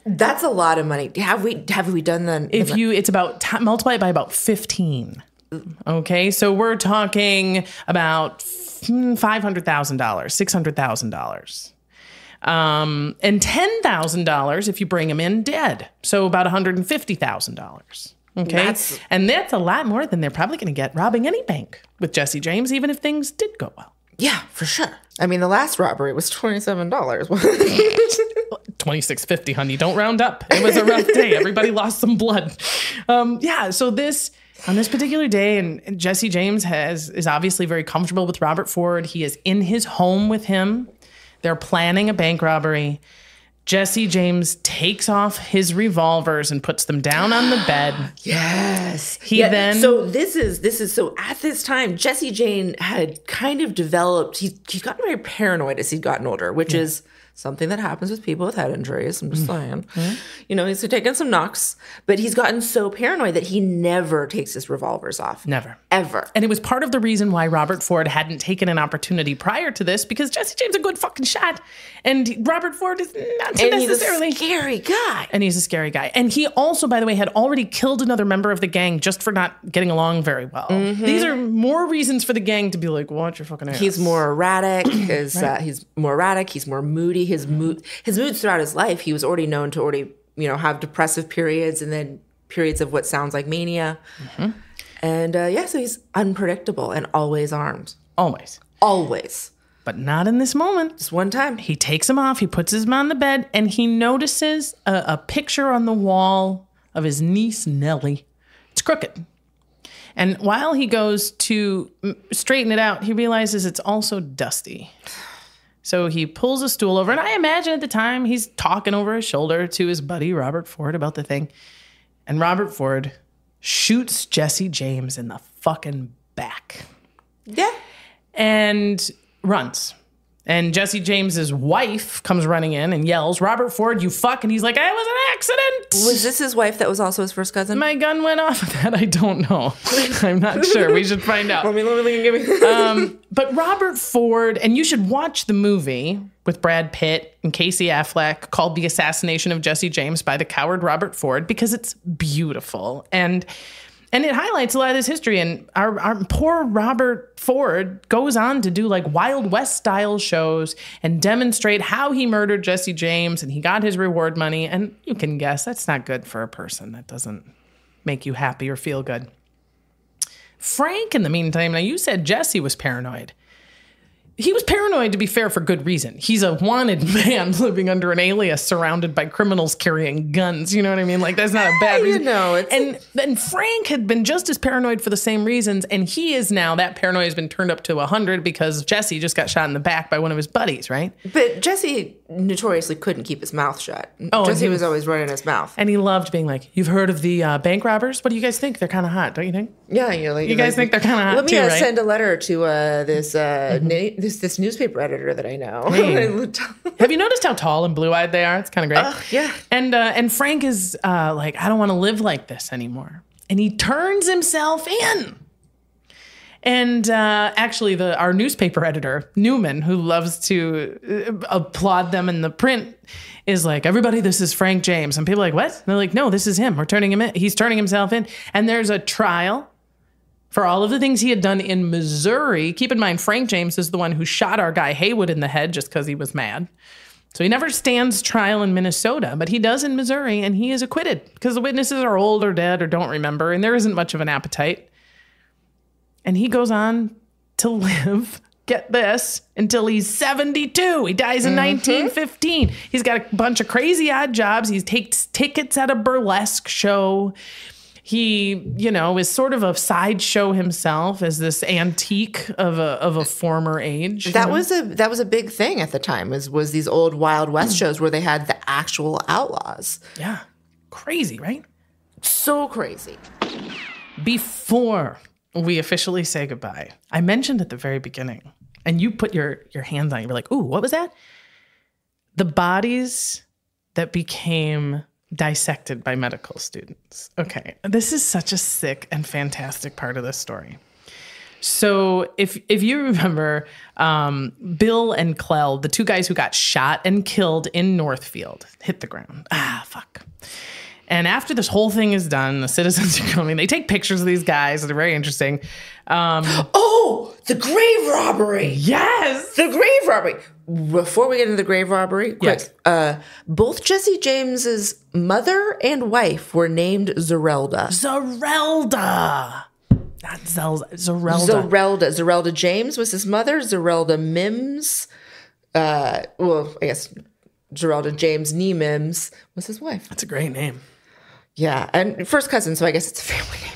That's a lot of money. Have we done that? It's about multiply it by about 15. Okay, so we're talking about $500,000, $600,000. And $10,000 if you bring him in dead. So about $150,000. Okay. And that's a lot more than they're probably going to get robbing any bank with Jesse James, even if things did go well. Yeah, for sure. I mean, the last robbery was $27. $26.50, honey. Don't round up. It was a rough day. Everybody lost some blood. So on this particular day, and Jesse James is obviously very comfortable with Robert Ford. He is in his home with him. They're planning a bank robbery. Jesse James takes off his revolvers and puts them down on the bed. Yes. So at this time, Jesse James had kind of developed, he's gotten very paranoid as he's gotten older, which is something that happens with people with head injuries. I'm just saying. You know, he's taken some knocks, but he's gotten so paranoid that he never takes his revolvers off. Never. Ever. And it was part of the reason why Robert Ford hadn't taken an opportunity prior to this, because Jesse James is a good fucking shot. And Robert Ford is not necessarily. He's a scary guy. And he's a scary guy. And he also, by the way, had already killed another member of the gang just for not getting along very well. These are more reasons for the gang to be like, watch your fucking ass. He's more erratic. He's more erratic. He's more moody. His moods throughout his life, he was already known to have depressive periods and then periods of what sounds like mania. And so he's unpredictable and always armed. Always. But not in this moment. Just one time. He takes him off. He puts him on the bed, and he notices a picture on the wall of his niece, Nellie. It's crooked. And while he goes to straighten it out, he realizes it's also dusty. So he pulls a stool over, and I imagine at the time he's talking over his shoulder to his buddy Robert Ford about the thing. And Robert Ford shoots Jesse James in the fucking back. Yeah. And runs. And Jesse James's wife comes running in and yells, "Robert Ford, you fuck." And he's like, "It was an accident." Was this his wife that was also his first cousin? My gun went off. That I don't know. I'm not sure. We should find out. Let me give me. But Robert Ford, and you should watch the movie with Brad Pitt and Casey Affleck called The Assassination of Jesse James by the Coward Robert Ford, because it's beautiful. And it highlights a lot of this history. And our poor Robert Ford goes on to do like Wild West style shows and demonstrate how he murdered Jesse James, and he got his reward money. And you can guess that's not good for a person. That doesn't make you happy or feel good. Frank, in the meantime, now you said Jesse was paranoid. He was paranoid, to be fair, for good reason. He's a wanted man living under an alias surrounded by criminals carrying guns. You know what I mean? Like, that's not a bad reason. And Frank had been just as paranoid for the same reasons. And he is now, that paranoia has been turned up to 100 because Jesse just got shot in the back by one of his buddies, right? But Jesse notoriously couldn't keep his mouth shut. Jesse was always running his mouth. And he loved being like, "You've heard of the bank robbers? What do you guys think? They're kind of hot, don't you think?" Yeah, you guys think they're kind of hot let me too, right? send a letter to this newspaper editor that I know. Have you noticed how tall and blue-eyed they are? It's kind of great. Yeah. And Frank is like, "I don't want to live like this anymore." And he turns himself in. And actually, our newspaper editor, Newman, who loves to applaud them in the print, is like, "Everybody, this is Frank James." And people are like, "What?" And they're like, "No, this is him. We're turning him in. He's turning himself in." And there's a trial for all of the things he had done in Missouri. Keep in mind, Frank James is the one who shot our guy Haywood in the head just because he was mad. So he never stands trial in Minnesota, but he does in Missouri, and he is acquitted because the witnesses are old or dead or don't remember, and there isn't much of an appetite. And he goes on to live, get this, until he's 72. He dies in 1915. He's got a bunch of crazy odd jobs. He takes tickets at a burlesque show. He, is sort of a sideshow himself as this antique of a former age. That was a big thing at the time. Was these old Wild West shows where they had the actual outlaws. Yeah, crazy, right? So crazy. Before we officially say goodbye, I mentioned at the very beginning, and you put your hands on it. You were like, "Ooh, what was that?" The bodies that became dissected by medical students. Okay, this is such a sick and fantastic part of this story. So if you remember, Bill and Clell, the two guys who got shot and killed in Northfield, hit the ground. Fuck. And after this whole thing is done, the citizens are coming. They take pictures of these guys. They're very interesting. The grave robbery. Yes. The grave robbery. Before we get into the grave robbery, quick. Yes. Both Jesse James's mother and wife were named Zerelda. Zerelda. Not Zerelda. Zerelda James was his mother. Zerelda Mims. I guess Zerelda James Nee Mims was his wife. That's a great name. Yeah, and first cousin, so I guess it's a family name.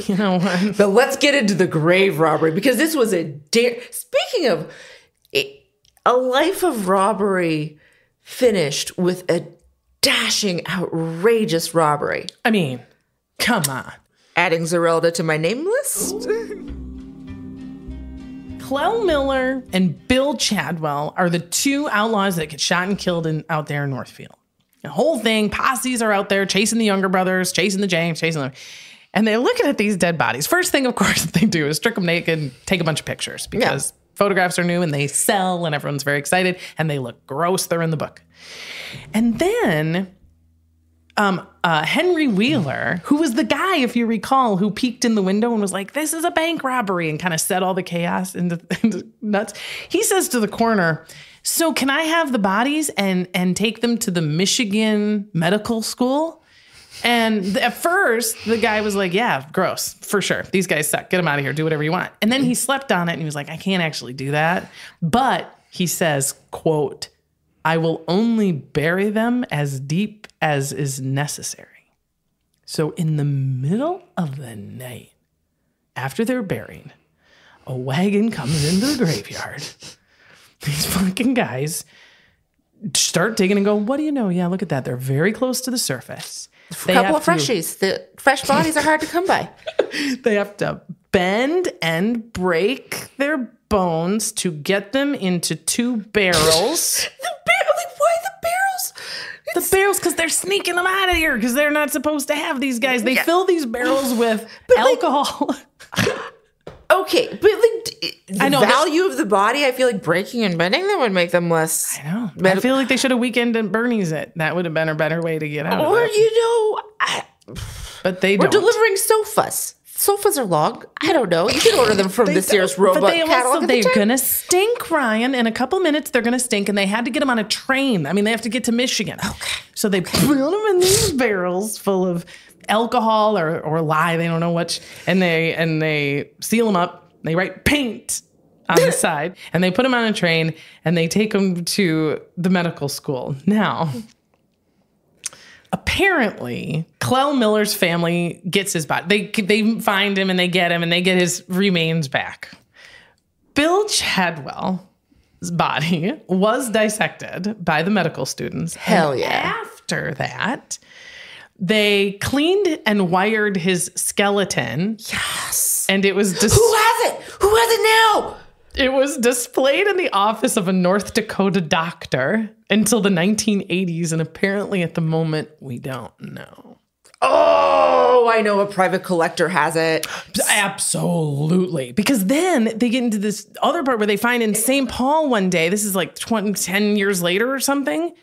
You know what? But let's get into the grave robbery, because this was speaking of a life of robbery finished with a dashing, outrageous robbery. I mean, come on. Adding Zerelda to my name list. Clell Miller and Bill Chadwell are the two outlaws that get shot and killed out there in Northfield. The whole thing, posses are out there chasing the younger brothers, chasing the James, chasing them. And they're looking at these dead bodies. First thing, of course, that they do is strip them naked and take a bunch of pictures because photographs are new and they sell and everyone's very excited and they look gross. They're in the book. And then Henry Wheeler, who was the guy, if you recall, who peeked in the window and was like, this is a bank robbery and kind of set all the chaos into nuts. He says to the coroner, so can I have the bodies and take them to the Michigan Medical School? And at first, the guy was like, yeah, gross, for sure. These guys suck. Get them out of here. Do whatever you want. And then he slept on it and he was like, I can't actually do that. But he says, quote, I will only bury them as deep as is necessary. So in the middle of the night, after they're buried, a wagon comes into the graveyard. These fucking guys start digging and go, what do you know? Yeah, look at that. They're very close to the surface. A couple of freshies. The fresh bodies are hard to come by. They have to bend and break their bones to get them into two barrels. Why the barrels? The barrels, because they're sneaking them out of here because they're not supposed to have these guys. They fill these barrels with alcohol. Okay, but the value of the body, I feel like breaking and bending them would make them less. I know. I feel like they should have weekend and Bernie's it. That would have been a better way to get out of it. But they don't. We're delivering sofas. Sofas are long. I don't know. You can order them from the Sears Roebuck catalog. They're going to stink, Ryan. In a couple minutes, they're going to stink, and they had to get them on a train. I mean, they have to get to Michigan. Okay. So they put them in these barrels full of alcohol or lye, they don't know which, and they seal them up. They write paint on the side, and they put them on a train, and they take them to the medical school. Now, apparently, Clell Miller's family gets his body. They find him, and they get him, and they get his remains back. Bill Chadwell's body was dissected by the medical students. Hell yeah. After that, they cleaned and wired his skeleton. Yes. And it was... Who has it? Who has it now? It was displayed in the office of a North Dakota doctor until the 1980s. And apparently at the moment, we don't know. Oh, I know a private collector has it. Absolutely. Because then they get into this other part where they find in St. Paul one day, this is like 10 years later or something,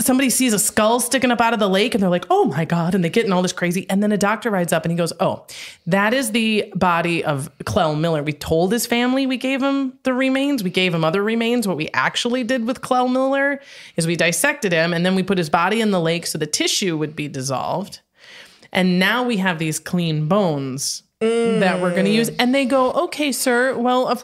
somebody sees a skull sticking up out of the lake and they're like, oh my God. And they get in all this crazy. And then a doctor rides up and he goes, oh, that is the body of Clell Miller. We told his family we gave him the remains. We gave him other remains. What we actually did with Clell Miller is we dissected him and then we put his body in the lake so the tissue would be dissolved. And now we have these clean bones that we're going to use. And they go, okay, sir, well,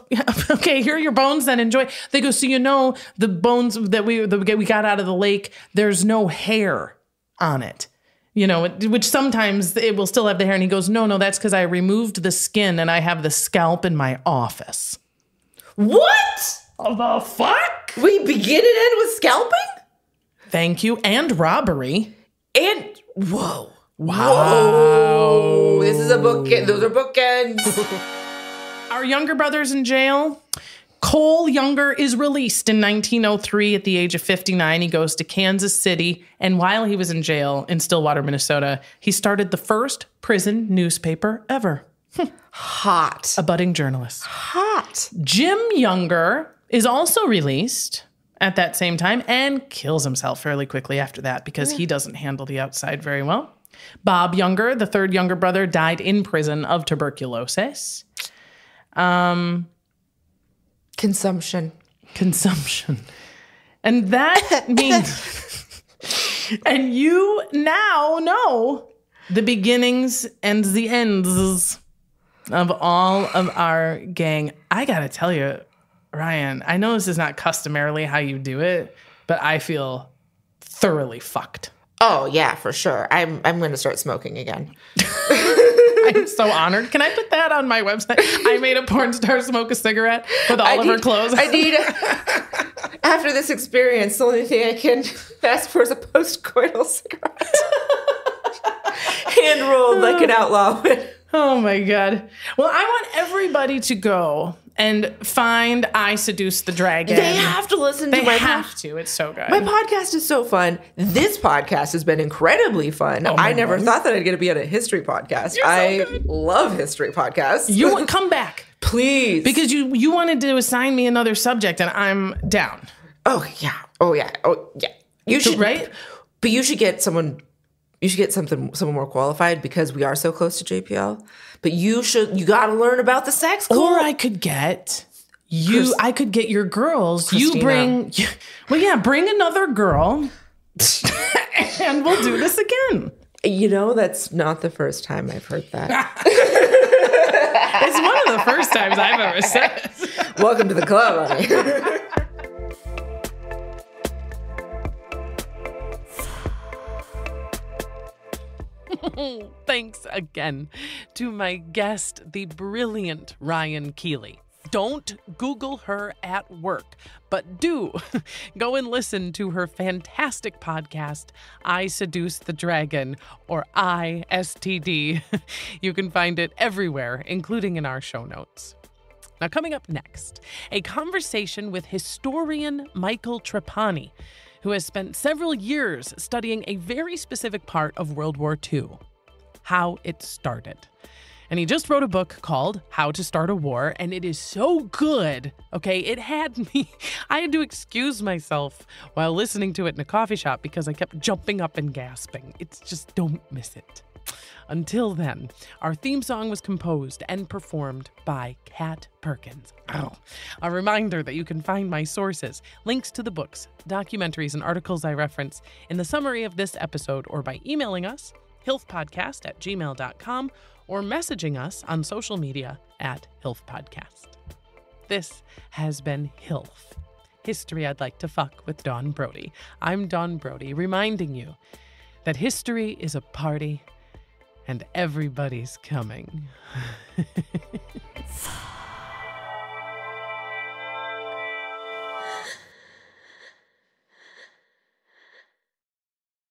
okay, here are your bones, then enjoy. They go, so you know the bones that we got out of the lake, there's no hair on it. You know, which sometimes it will still have the hair. And he goes, no, that's because I removed the skin and I have the scalp in my office. What? The fuck? We begin and end with scalping? Thank you. And robbery. And, whoa. Wow. Whoa. This is a bookend. Those are bookends. Our younger brother's in jail. Cole Younger is released in 1903 at the age of 59. He goes to Kansas City. And while he was in jail in Stillwater, Minnesota, he started the first prison newspaper ever. Hot. A budding journalist. Hot. Jim Younger is also released at that same time and kills himself fairly quickly after that because he doesn't handle the outside very well. Bob Younger, the third younger brother, died in prison of tuberculosis. Consumption. And that means, and you now know the beginnings and the ends of all of our gang. I gotta tell you, Ryan, I know this is not customarily how you do it, but I feel thoroughly fucked. Oh, yeah, for sure. I'm going to start smoking again. I'm so honored. Can I put that on my website? I made a porn star smoke a cigarette with all of her clothes. I need, after this experience, the only thing I can ask for is a post-coital cigarette. Hand rolled like an outlaw. Oh, my God. Well, I want everybody to go and find I Seduce the Dragon. They have to listen to They my have to. It's so good. My podcast is so fun. This podcast has been incredibly fun. I never thought that I'd get to be on a history podcast. I love history podcasts. You want come back, please, because you wanted to assign me another subject, and I'm down. Oh yeah. You should, right? But you should get someone. You should get someone more qualified because we are so close to JPL. But you got to learn about the sex cult. Or I could get you. I could get your girls. Christina. You bring. Well, yeah, bring another girl, and we'll do this again. You know, that's not the first time I've heard that. It's one of the first times I've ever said it. Welcome to the club, honey. Thanks again to my guest, the brilliant Ryan Keely. Don't Google her at work, but do go and listen to her fantastic podcast, I Seduce the Dragon, or ISTD. You can find it everywhere, including in our show notes. Now, coming up next, a conversation with historian Michael Trapani, who has spent several years studying a very specific part of World War II, how it started. And he just wrote a book called How to Start a War, and it is so good, okay? I had to excuse myself while listening to it in a coffee shop because I kept jumping up and gasping. It's just, don't miss it. Until then, our theme song was composed and performed by Kat Perkins. Oh, a reminder that you can find my sources, links to the books, documentaries, and articles I reference in the summary of this episode or by emailing us, hilfpodcast@gmail.com, or messaging us on social media at hilfpodcast. This has been HILF, History I'd Like to Fuck with Dawn Brody. I'm Dawn Brody, reminding you that history is a party and everybody's coming.